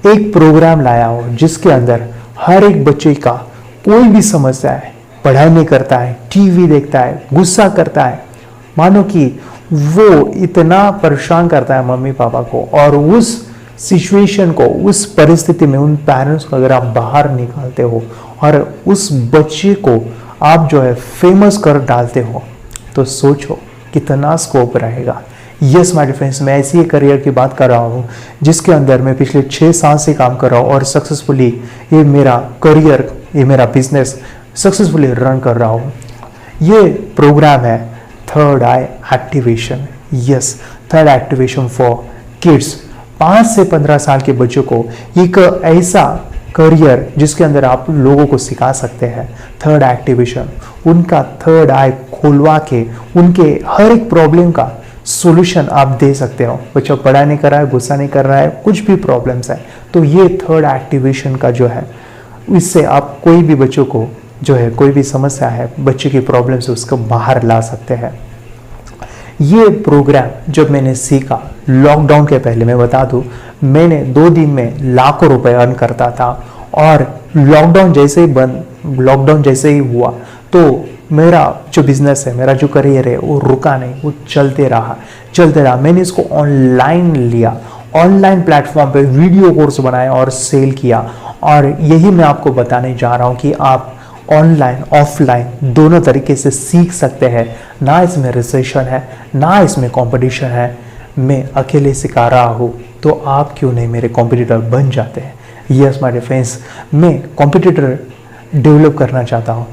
एक प्रोग्राम लाया हो जिसके अंदर हर एक बच्चे का कोई भी समस्या है, पढ़ाई नहीं करता है, टीवी देखता है, गुस्सा करता है, मानो कि वो इतना परेशान करता है मम्मी पापा को, और उस सिचुएशन को, उस परिस्थिति में उन पेरेंट्स को अगर आप बाहर निकालते हो और उस बच्चे को आप जो है फेमस कर डालते हो, तो सोचो कितना स्कोप रहेगा। यस माय डियर फ्रेंड्स, मैं ऐसी करियर की बात कर रहा हूँ जिसके अंदर मैं पिछले 6 साल से काम कर रहा हूँ और सक्सेसफुली ये मेरा करियर, ये मेरा बिजनेस सक्सेसफुली रन कर रहा हूँ। ये प्रोग्राम है third I activation. Yes, third activation for kids. 5 से 15 साल के बच्चों को एक ऐसा करियर जिसके अंदर आप लोगों को सिखा सकते हैं थर्ड एक्टिवेशन, उनका थर्ड आई खोलवा के उनके हर एक प्रॉब्लम का सॉल्यूशन आप दे सकते हो। बच्चा पढ़ाई नहीं कर रहा है, गुस्सा नहीं कर रहा है, कुछ भी प्रॉब्लम्स है, तो ये थर्ड एक्टिवेशन का जो है, इससे आप कोई भी बच्चों को जो है कोई भी समस्या है बच्चे की प्रॉब्लम से उसको बाहर ला सकते हैं। ये प्रोग्राम जब मैंने सीखा लॉकडाउन के पहले, मैं बता दूं, मैंने 2 दिन में लाखों रुपए अर्न करता था, और लॉकडाउन जैसे ही हुआ तो मेरा जो बिजनेस है, मेरा जो करियर है वो रुका नहीं, वो चलते रहा। मैंने इसको ऑनलाइन लिया, ऑनलाइन प्लेटफॉर्म पे वीडियो कोर्स बनाया और सेल किया। और यही मैं आपको बताने जा रहा हूँ कि आप ऑनलाइन ऑफलाइन दोनों तरीके से सीख सकते हैं। ना इसमें रिसेशन है, ना इसमें कंपटीशन है। मैं अकेले सिखा रहा हूँ, तो आप क्यों नहीं मेरे कॉम्पिटिटर बन जाते हैं। यस माय डियर फ्रेंड्स, मैं कॉम्पिटिटर डेवलप करना चाहता हूँ,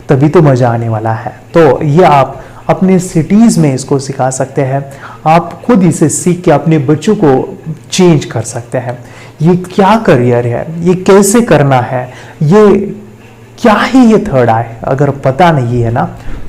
तभी तो मज़ा आने वाला है। तो ये आप अपने सिटीज़ में इसको सिखा सकते हैं। आप खुद इसे सीख के अपने बच्चों को चेंज कर सकते हैं। ये क्या करियर है, ये कैसे करना है, ये क्या ही ये थर्ड आई, अगर पता नहीं है ना,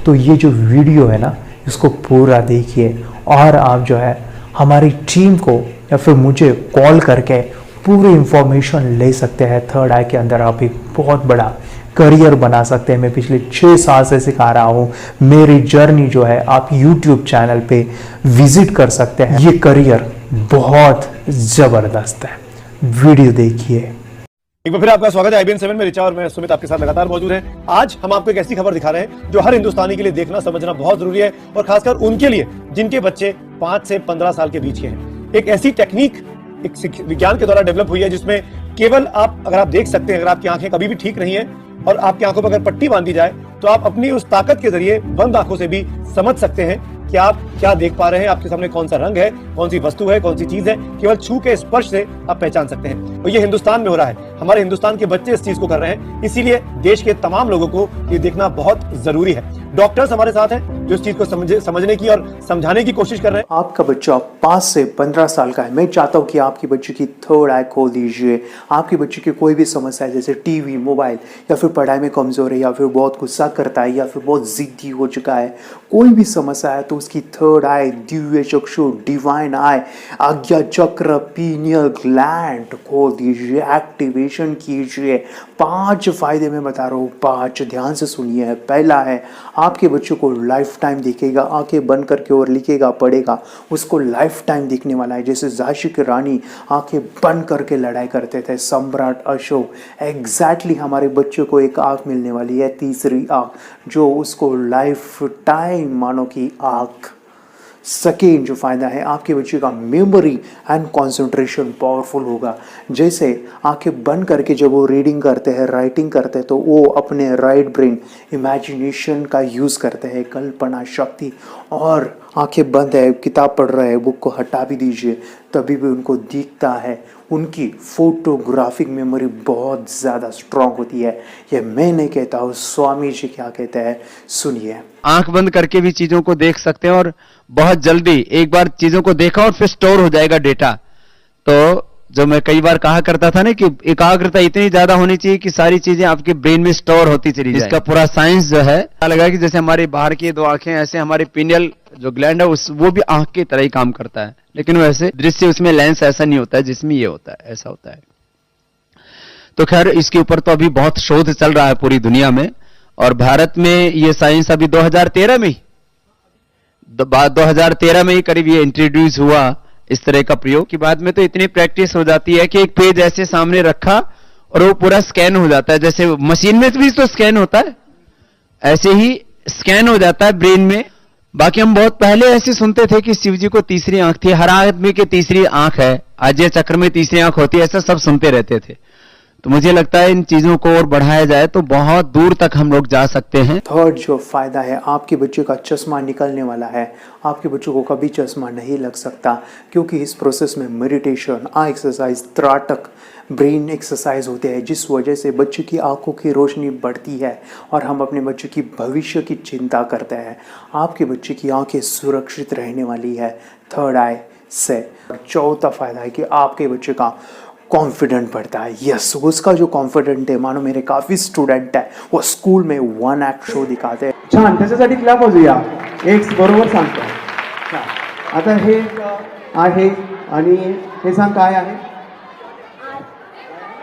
तो ये जो वीडियो है ना, इसको पूरा देखिए, और आप जो है हमारी टीम को या फिर मुझे कॉल करके पूरी इंफॉर्मेशन ले सकते हैं। थर्ड आई के अंदर आप एक बहुत बड़ा करियर बना सकते हैं। मैं पिछले 6 साल से सिखा रहा हूँ। मेरी जर्नी जो है आप YouTube चैनल पे विजिट कर सकते हैं। ये करियर बहुत ज़बरदस्त है, वीडियो देखिए। एक बार फिर आपका स्वागत है IBN 7 में। रिचा और मैं सुमित आपके साथ लगातार मौजूद हैं। आज हम आपको एक ऐसी खबर दिखा रहे हैं जो हर हिंदुस्तानी के लिए देखना समझना बहुत जरूरी है, और खासकर उनके लिए जिनके बच्चे 5 से 15 साल के बीच के हैं। एक ऐसी टेक्निक एक विज्ञान के द्वारा डेवलप हुई है जिसमें केवल अगर आप देख सकते हैं, अगर आपकी आंखें कभी भी ठीक नहीं है और आपकी आंखों पर अगर पट्टी बांधी जाए, तो आप अपनी उस ताकत के जरिए बंद आंखों से भी समझ सकते हैं कि आप क्या देख पा रहे हैं, आपके सामने कौन सा रंग है, कौन सी वस्तु है, कौन सी चीज है। केवल छू के स्पर्श से आप पहचान सकते हैं। और ये हिंदुस्तान में हो रहा है, हमारे हिंदुस्तान के बच्चे इस चीज को कर रहे हैं। इसीलिए देश के तमाम लोगों को ये देखना बहुत जरूरी है। डॉक्टर्स हमारे साथ हैं जो इस चीज को समझने की और समझाने की कोशिश कर रहे हैं। आपका बच्चा 5 से 15 साल का है, मैं चाहता हूँ कि आपके बच्चे की थर्ड आई खोल दीजिए। आपके बच्चे की कोई भी समस्या है, जैसे टीवी, मोबाइल, या फिर पढ़ाई में कमजोर है, या फिर बहुत गुस्सा करता है, या फिर बहुत जिद्दी हो चुका है, कोई भी समस्या है, तो उसकी थर्ड आई, दिव्य चक्षु, डिवाइन आई, आज्ञा चक्र, पीनियल ग्लैंड खोल दीजिए, एक्टिवेशन कीजिए। 5 फायदे मैं बता रहा हूँ, 5, ध्यान से सुनिए। पहला है, आपके बच्चों को लाइफ टाइम दिखेगा, आंखें बंद करके और लिखेगा, पढ़ेगा, उसको लाइफ टाइम दिखने वाला है। जैसे झांसी की रानी आंखें बंद करके लड़ाई करते थे, सम्राट अशोक, एग्जैक्टली हमारे बच्चों को एक आंख मिलने वाली है, तीसरी आंख, जो उसको लाइफ टाइम मानो की आंख। सेकेंड जो फायदा है, आपके बच्चे का मेमोरी एंड कंसंट्रेशन पावरफुल होगा। जैसे आंखें बंद करके जब वो रीडिंग करते हैं, राइटिंग करते हैं, तो वो अपने राइट ब्रेन इमेजिनेशन का यूज़ करते हैं, कल्पना शक्ति। और आंखें बंद है, किताब पढ़ रहे हैं, बुक को हटा भी दीजिए, तभी भी उनको दिखता है। उनकी फोटोग्राफिक मेमोरी बहुत ज़्यादा स्ट्रांग होती है। ये मैं नहीं कहता हूँ, स्वामी जी क्या कहते हैं, सुनिए। आंख बंद करके भी चीजों को देख सकते हैं, और बहुत जल्दी एक बार चीजों को देखा और फिर स्टोर हो जाएगा डेटा। तो जो मैं कई बार कहा करता था ना कि एकाग्रता इतनी ज्यादा होनी चाहिए कि सारी चीजें आपके ब्रेन में स्टोर होती चली जाए। इसका पूरा साइंस जो है लगा कि जैसे हमारी बाहर की 2 आंखें, ऐसे हमारी पिनियल जो ग्लैंड है वो भी आंख की तरह ही काम करता है, लेकिन वैसे दृश्य उसमें लेंस ऐसा नहीं होता है जिसमें ये होता है, ऐसा होता है। तो खैर इसके ऊपर तो अभी बहुत शोध चल रहा है पूरी दुनिया में, और भारत में ये साइंस अभी 2013 में 2013 में ही करीब ये इंट्रोड्यूस हुआ इस तरह का प्रयोग। की बाद में तो इतनी प्रैक्टिस हो जाती है कि एक पेज ऐसे सामने रखा और वो पूरा स्कैन हो जाता है, जैसे मशीन में भी तो स्कैन होता है, ऐसे ही स्कैन हो जाता है ब्रेन में। बाकी हम बहुत पहले ऐसे सुनते थे कि शिव जी को तीसरी आंख थी, हर आदमी की तीसरी आंख है, आज्ञा चक्र में तीसरी आंख होती है, ऐसा सब सुनते रहते थे। तो मुझे लगता है इन चीजों को और बढ़ाया जाए तो बहुत दूर तक हम लोग जा सकते हैं। थर्ड जो फायदा है, आपके बच्चे का चश्मा निकलने वाला है। आपके बच्चों को कभी चश्मा नहीं लग सकता, क्योंकि इस प्रोसेस में मेडिटेशन, आई एक्सरसाइज, त्राटक, ब्रेन एक्सरसाइज होते हैं, जिस वजह से बच्चे की आंखों की रोशनी बढ़ती है और हम अपने बच्चे की भविष्य की चिंता करते हैं। आपके बच्चे की आंखें सुरक्षित रहने वाली है थर्ड आई से। चौथा फायदा है कि आपके बच्चे का कॉन्फिडेंट बढ़ता है। यस, उसका जो कॉन्फिडेंट है, मानो मेरे काफ़ी स्टुडंट है वो स्कूल में वन ॲक्ट शो दिखाते हैं। छान, त्याच्यासाठी क्लॅप वाजूया. एक बरोबर सांगतो. आता हे आहे आणि हे सांग काय आहे.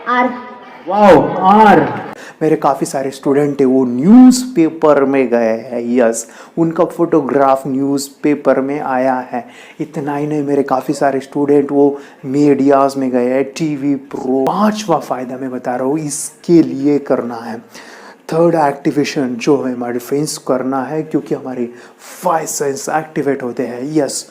आर वाव, आर. मेरे काफ़ी सारे स्टूडेंट है वो न्यूज़पेपर में गए हैं। यस, उनका फोटोग्राफ न्यूज़पेपर में आया है। इतना ही नहीं, मेरे काफ़ी सारे स्टूडेंट वो मीडियाज़ में गए हैं, टीवी प्रो। पांचवा फ़ायदा मैं बता रहा हूँ, इसके लिए करना है थर्ड एक्टिवेशन जो है हमारे फेस करना है, क्योंकि हमारे 5 सेंस एक्टिवेट होते हैं। यस,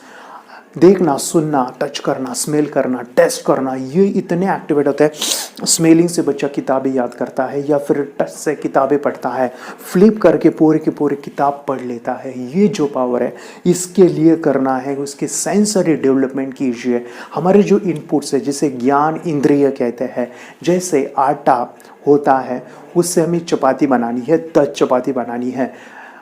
देखना, सुनना, टच करना, स्मेल करना, टेस्ट करना, ये इतने एक्टिवेट होते हैं। स्मेलिंग से बच्चा किताबें याद करता है या फिर टच से किताबें पढ़ता है, फ्लिप करके पूरे की पूरी किताब पढ़ लेता है। ये जो पावर है इसके लिए करना है, उसके सेंसरी डेवलपमेंट कीजिए। हमारे जो इनपुट्स है जिसे ज्ञान इंद्रिय कहते हैं, जैसे आटा होता है उससे हमें चपाती बनानी है, 10 चपाती बनानी है।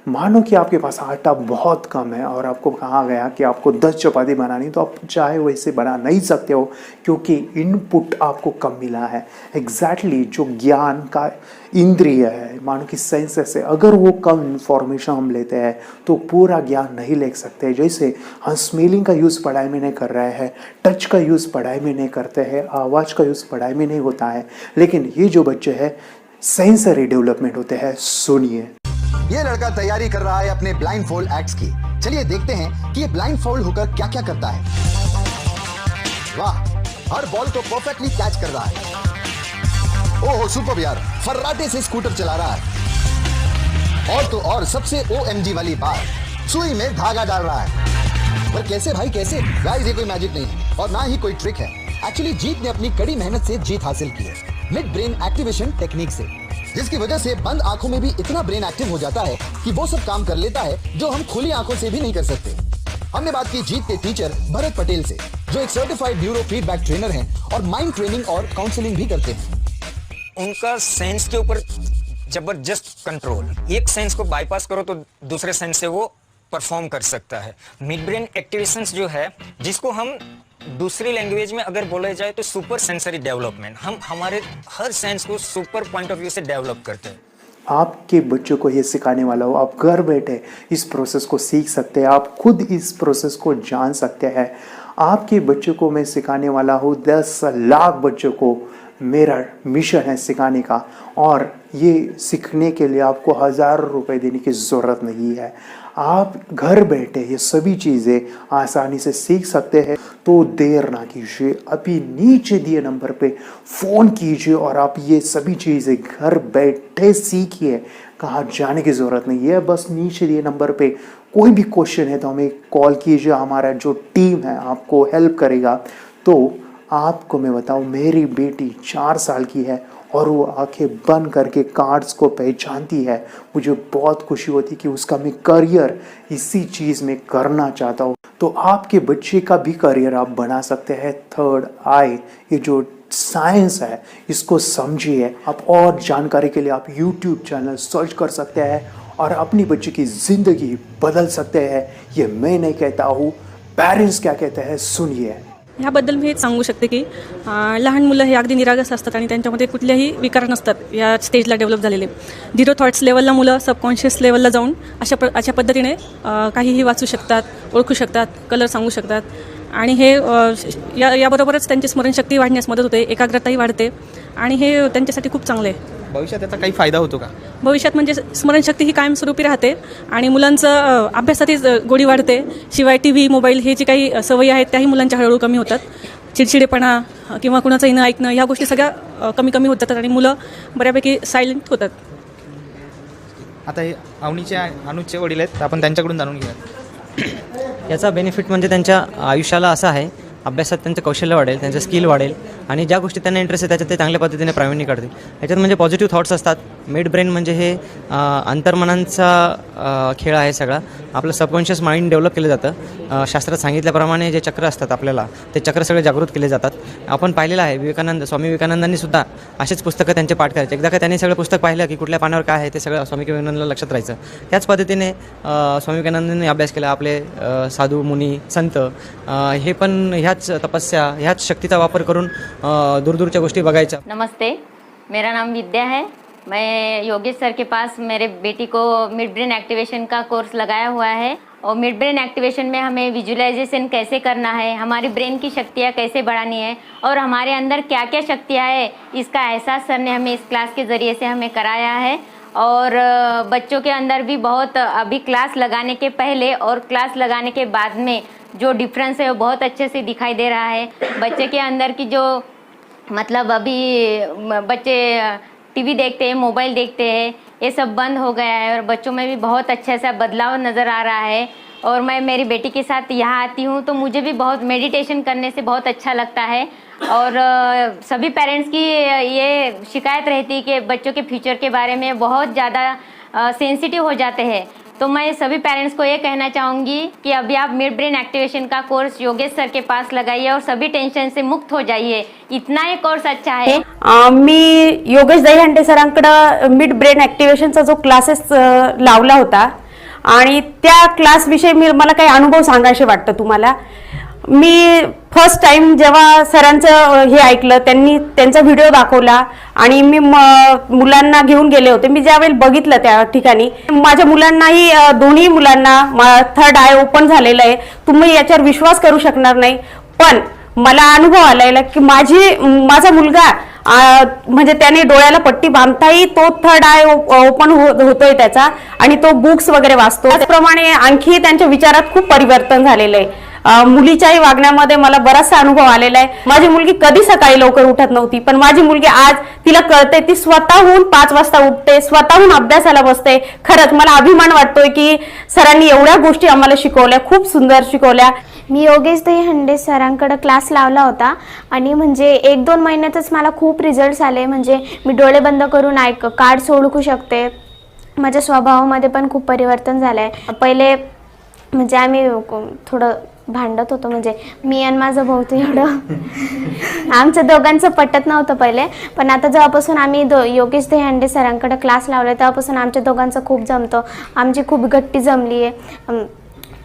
मानो कि आपके पास आटा बहुत कम है और आपको कहा गया कि आपको 10 चपाती बनानी, तो आप चाहे वैसे बना नहीं सकते हो, क्योंकि इनपुट आपको कम मिला है। एग्जैक्टली जो ज्ञान का इंद्रिय है, मानो कि सेंसेस है, अगर वो कम इंफॉर्मेशन हम लेते हैं तो पूरा ज्ञान नहीं ले सकते। जैसे हम स्मेलिंग का यूज़ पढ़ाई में नहीं कर रहे हैं, टच का यूज़ पढ़ाई में नहीं करते हैं, आवाज़ का यूज़ पढ़ाई में नहीं होता है, लेकिन ये जो बच्चे हैं सेंसरी डेवलपमेंट होते हैं। सुनिए, ये लड़का तैयारी कर रहा है अपने ब्लाइंड फोल्ड एक्ट्स की। चलिए देखते हैं कि ये ब्लाइंड फोल्ड होकर क्या क्या करता है। वाह, हर बॉल को परफेक्टली कैच कर रहा है। ओहो सुपर यार, फर्राटे से स्कूटर चला रहा है। और तो और सबसे OMG वाली बात, सुई में धागा डाल रहा है। पर कैसे भाई कैसे? गाइस ये कोई मैजिक नहीं है और ना ही कोई ट्रिक है। एक्चुअली जीत ने अपनी कड़ी मेहनत से जीत हासिल की है, मिड ब्रेन एक्टिवेशन टेक्निक से, जिसकी वजह से बंद आंखों में भी इतना ब्रेन एक्टिव हो जाता है कि वो सब काम कर लेता है जो हम खुली आंखों से भी नहीं कर सकते। हमने बात की जीत के टीचर भरत पटेल से, जो एक सर्टिफाइड न्यूरो फीडबैक ट्रेनर हैं और माइंड ट्रेनिंग और काउंसलिंग भी करते हैं। उनका सेंस के ऊपर जबरदस्त कंट्रोल, एक सेंस को बाईपास करो तो दूसरे सेंस से वो परफॉर्म कर सकता है। मिड ब्रेन एक्टिवेशंस जो है, जिसको हम दूसरी लैंग्वेज में अगर बोला जाए तो सुपर सेंसरी डेवलपमेंट, हम हमारे हर सेंस को सुपर पॉइंट ऑफ व्यू से डेवलप करते हैं। आपके बच्चों को ये सिखाने वाला हो, आप घर बैठे इस प्रोसेस को सीख सकते हैं, आप खुद इस प्रोसेस को जान सकते हैं। आपके बच्चों को मैं सिखाने वाला हूँ, 10 लाख बच्चों को मेरा मिशन है सिखाने का, और ये सीखने के लिए आपको 1000 रुपये देने की ज़रूरत नहीं है। आप घर बैठे ये सभी चीज़ें आसानी से सीख सकते हैं। तो देर ना कीजिए, अभी नीचे दिए नंबर पे फ़ोन कीजिए और आप ये सभी चीज़ें घर बैठे सीखिए। कहाँ जाने की ज़रूरत नहीं है, बस नीचे दिए नंबर पे कोई भी क्वेश्चन है तो हमें कॉल कीजिए, हमारा जो टीम है आपको हेल्प करेगा। तो आपको मैं बताऊं, मेरी बेटी 4 साल की है और वो आंखें बंद करके कार्ड्स को पहचानती है। मुझे बहुत खुशी होती कि उसका मैं करियर इसी चीज़ में करना चाहता हूँ। तो आपके बच्चे का भी करियर आप बना सकते हैं। थर्ड आई, ये जो साइंस है इसको समझिए। आप और जानकारी के लिए आप YouTube चैनल सर्च कर सकते हैं और अपनी बच्चे की ज़िंदगी बदल सकते हैं। ये मैं नहीं कहता हूँ, पेरेंट्स क्या कहते हैं, सुनिए। ह्याबद्दल मी हेच सांगू शकते की लहान मुलं हे अगदी निरागस असतात आणि त्यांच्यामध्ये कुठल्याही विकार नसतात या स्टेजला डेव्हलप झालेले। 0 थॉट्स लेवलला मुलं सबकॉन्शियस लेवलला जाऊन अशा पद्धतीने काहीही वाचू शकतात, ओळखू शकतात, कलर सांगू शकतात आणि हे याबरोबरच त्यांची स्मरणशक्ती वाढण्यास मदत होते, एकाग्रताही वाढते आणि हे त्यांच्यासाठी खूप चांगलं आहे। भविष्यात त्याचा काही फायदा होतो का? भविष्यात म्हणजे स्मरणशक्ती ही कायमस्वरूपी राहते आणि मुलांचं अभ्यासातही गोडी वाढते। शिवाय TV, मोबाईल हे जी काही सवयी आहेत त्याही मुलांच्या हळूहळू कमी होतात। चिडचिडेपणा किंवा कुणाचंही न ऐकणं या गोष्टी सगळ्या कमी कमी होत जातात आणि मुलं बऱ्यापैकी सायलेंट होतात। आता हे अनुचे वडील आहेत, आपण त्यांच्याकडून जाणून घेऊया। याचा बेनिफिट म्हणजे त्यांच्या आयुष्याला असा आहे, अभ्यासात त्यांचं कौशल्य वाढेल, त्यांचं स्किल वाढेल आणि ज्या गोष्टी त्यांना इंटरेस्ट आहे त्याच्यात ते चांगल्या पद्धतीने प्रावीण्य काढतील. याच्यात म्हणजे पॉझिटिव्ह थॉट्स असतात. मिड ब्रेन म्हणजे हे अंतर्मनांचा खेळ आहे सगळा. आपलं सबकॉन्शियस माइंड डेव्हलप केलं जातं. शास्त्रात सांगितल्याप्रमाणे जे चक्र असतात आपल्याला ते चक्र सगळे जागृत केले जातात. आपण पाहिलेलं आहे स्वामी विवेकानंदांनी सुद्धा असेच पुस्तकं त्यांचे पाठ करायचे. एकदा का त्यांनी सगळं पुस्तक पाहिलं की कुठल्या पानावर काय आहे ते सगळं स्वामी विवेकानंदांना लक्षात राहायचं. त्याच पद्धतीने स्वामी विवेकानंदांनी अभ्यास केला. आपले साधू मुनी संत हे पण ह्याच तपस्या ह्याच शक्तीचा वापर करून दूरदूरच्या गोष्टी बघायच्या. नमस्ते, मेरा नाम विद्या है. मैं योगेश सर के पास मेरे बेटी को मिड ब्रेन एक्टिवेशन का कोर्स लगाया हुआ है और मिड ब्रेन एक्टिवेशन में हमें विजुअलाइजेशन कैसे करना है, हमारी ब्रेन की शक्तियाँ कैसे बढ़ानी है और हमारे अंदर क्या क्या शक्तियाँ है इसका एहसास सर ने हमें इस क्लास के ज़रिए से हमें कराया है. और बच्चों के अंदर भी बहुत अभी क्लास लगाने के पहले और क्लास लगाने के बाद में जो डिफरेंस है वो बहुत अच्छे से दिखाई दे रहा है. बच्चे के अंदर की जो मतलब अभी बच्चे टीवी देखते हैं, मोबाइल देखते हैं, ये सब बंद हो गया है और बच्चों में भी बहुत अच्छा सा बदलाव नज़र आ रहा है. और मैं मेरी बेटी के साथ यहाँ आती हूँ तो मुझे भी बहुत मेडिटेशन करने से बहुत अच्छा लगता है. और सभी पेरेंट्स की ये शिकायत रहती है कि बच्चों के फ्यूचर के बारे में बहुत ज़्यादा सेंसिटिव हो जाते हैं. तो मैं सभी पेरेंट्स को ये कहना चाहूँगी कि अभी आप मिड ब्रेन एक्टिवेशन का कोर्स योगेश सर के पास लगाइए और सभी टेंशन से मुक्त हो जाइए. इतना ये कोर्स अच्छा है. मी योगेश दहीहंडे सरांकडं मिड ब्रेन ॲक्टिवेशनचा जो क्लासेस लावला होता आणि त्या क्लासविषयी मला काही अनुभव सांगायचे वाटतं तुम्हाला. मी फर्स्ट टाइम जेव्हा सरांचं हे ऐकलं, त्यांनी त्यांचा व्हिडिओ दाखवला आणि मी मुलांना घेऊन गेले होते. मी ज्यावेळी बघितलं त्या ठिकाणी माझ्या मुलांनाही दोन्ही मुलांना थर्ड आय ओपन झालेलं आहे. तुम्ही याच्यावर विश्वास करू शकणार नाही. पण मला अनुभव आलेला की माझा मुलगा म्हणजे त्याने डोळ्याला पट्टी बांधताही तो थर्ड आय ओपन होतोय त्याचा आणि तो बुक्स वगैरे वाचतो. त्याचप्रमाणे आणखी त्यांच्या विचारात खूप परिवर्तन झालेलं आहे. मुलीच्याही वागण्यामध्ये मला बराचसा अनुभव आलेला आहे. माझी मुलगी कधी सकाळी लवकर उठत नव्हती, पण माझी मुलगी आज तिला कळते, ती स्वतःहून 5 वाजता उठते, स्वतःहून अभ्यासाला बसते. खरंच मला अभिमान वाटतोय की सरांनी एवढ्या गोष्टी आम्हाला शिकवल्या, खूप सुंदर शिकवल्या. मी योगेश दहीहंडे सरांकडे क्लास लावला होता आणि म्हणजे 1-2 महिन्यातच मला खूप रिझल्ट्स आले. म्हणजे मी डोळे बंद करून कार्ड्स ओळखू शकते. माझ्या स्वभावामध्ये पण खूप परिवर्तन झालं आहे. पहिले म्हणजे आम्ही थोडं भांडत होतो, म्हणजे मी आणि माझं भाऊ तर एवढं आमच्या दोघांचं पटत नव्हतं पहिले. पण आता जेव्हापासून आम्ही योगेश दहीहंडे सरांकडे क्लास लावले तेव्हापासून आमच्या दोघांचं खूप जमतं. आमची खूप गट्टी जमली आहे.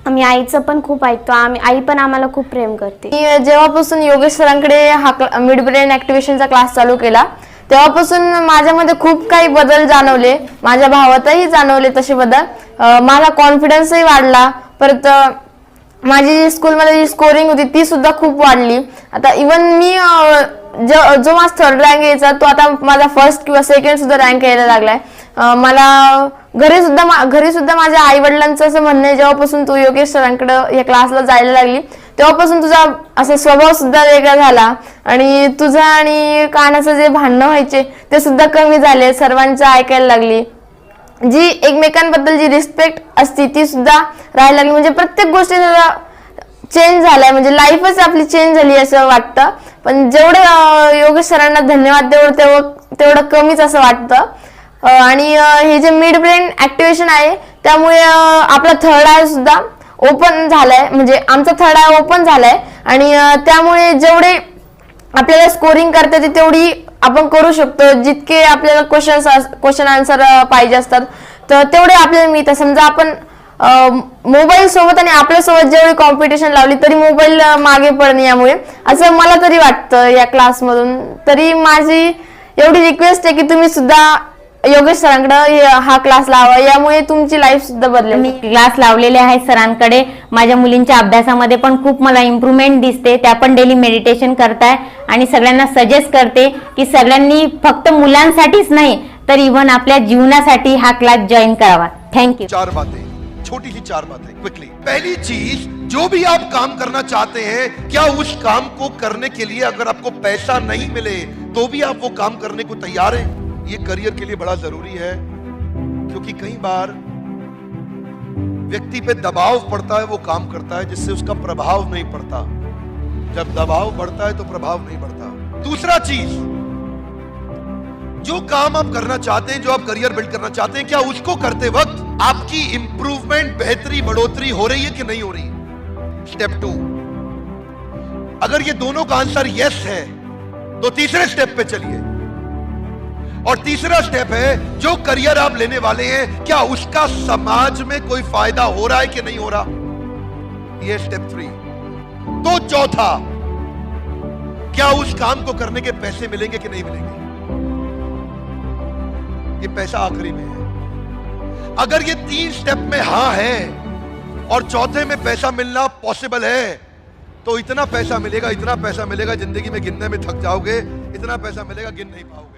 आम्ही आईचं पण खूप ऐकतो. आई पण आम्हाला खूप प्रेम करते. मी जेव्हापासून योगेश सरांकडे हा मिड ब्रेन ॲक्टिवेशनचा क्लास चालू केला तेव्हापासून माझ्यामध्ये खूप काही बदल जाणवले. माझ्या भावातही जाणवले तसे बदल. माझा कॉन्फिडन्सही वाढला. परत माझी स्कूलमध्ये जी स्कोरिंग होती ती सुद्धा खूप वाढली. आता इवन मी जो माझा थर्ड रँक यायचा तो आता माझा फर्स्ट किंवा सेकंड सुद्धा रँक यायला लागलाय. मला घरी सुद्धा माझ्या आई वडिलांचं असं म्हणणं आहे, जेव्हापासून तू योगेश सरांकडे या क्लासला जायला लागली तेव्हापासून तुझा असा स्वभाव सुद्धा वेगळा झाला आणि तुझा आणि कानाचं जे भांडणं व्हायचे ते सुद्धा कमी झाले. सर्वांचं ऐकायला लागली. जी एकमेकांबद्दल जी रिस्पेक्ट असती ती सुद्धा राहायला लागली. म्हणजे प्रत्येक गोष्टी चेंज झालाय. म्हणजे लाईफच आपली चेंज झाली असं वाटतं. पण जेवढं योगेश सरांना धन्यवाद तेवढं कमीच असं वाटतं. आणि हे जे मिड ब्रेन ॲक्टिवेशन आहे त्यामुळे आपला थर्ड आय सुद्धा ओपन झालाय. म्हणजे आमचा थर्ड आय ओपन झालाय आणि त्यामुळे जेवढे आपल्याला स्कोरिंग करता येते तेवढी आपण करू शकतो. जितके आपल्याला क्वेश्चन आन्सर पाहिजे असतात तर तेवढे आपल्याला मिळतात. समजा आपण मोबाईल सोबत आणि आपल्यासोबत जेवढी कॉम्पिटिशन लावली तरी मोबाईल मागे पडणे यामुळे असं मला तरी वाटतं या क्लासमधून. तरी माझी एवढी रिक्वेस्ट आहे की तुम्ही सुद्धा योगेश सरांकडे हा क्लास लावा, यामुळे तुमची लाईफ सुद्धा बदलेल. मी क्लास लावलेले आहेत सरांकडे. माझ्या मुलींच्या अभ्यासामध्ये पण खूप मला इम्प्रूव्हमेंट दिसते. त्या पण डेली मेडिटेशन करताय आणि सगळ्यांना सजेस्ट करते की सगळ्यांनी फक्त मुलांसाठीच नाही तर इव्हन आपल्या जीवनासाठी हा क्लास जॉईन करावा. थँक्यू. 4 बातें, छोटी सी 4 बातें क्विकली. पहली चीज, जो भी आप काम करना चाहते हैं, क्या उस काम को करने के लिए अगर आपको पैसा नहीं मिले तो भी आप वो काम करने को तैयार हैं? ये करियर के लिए बड़ा जरूरी है, क्योंकि कई बार व्यक्ति पे दबाव पड़ता है, वो काम करता है जिससे उसका प्रभाव नहीं पड़ता. जब दबाव बढ़ता है तो प्रभाव नहीं बढ़ता. दूसरा चीज, जो काम आप करना चाहते हैं, जो आप करियर बिल्ड करना चाहते हैं, क्या उसको करते वक्त आपकी इंप्रूवमेंट, बेहतरी, बढ़ोतरी हो रही है कि नहीं हो रही? स्टेप 2, अगर ये दोनों का आंसर यस है तो तीसरे स्टेप पे चलिए। और तीसरा स्टेप है, जो करियर आप लेने वाले हैं, क्या उसका समाज में कोई फायदा हो रहा है कि नहीं हो रहा? ये स्टेप 3। तो चौथा, क्या उस काम को करने के पैसे मिलेंगे कि नहीं मिलेंगे? ये पैसा आखिरी में है। अगर ये 3 स्टेप में हां है और चौथे में पैसा मिलना पॉसिबल है, तो इतना पैसा मिलेगा, इतना पैसा मिलेगा, जिंदगी में गिनने में थक जाओगे, इतना पैसा मिलेगा गिन नहीं पाओगे।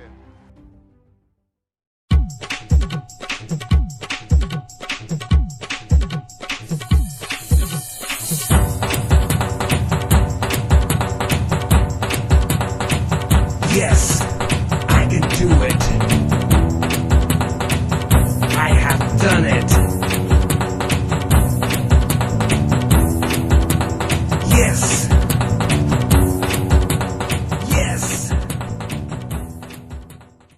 Yes, I can do it. I have done it. Yes.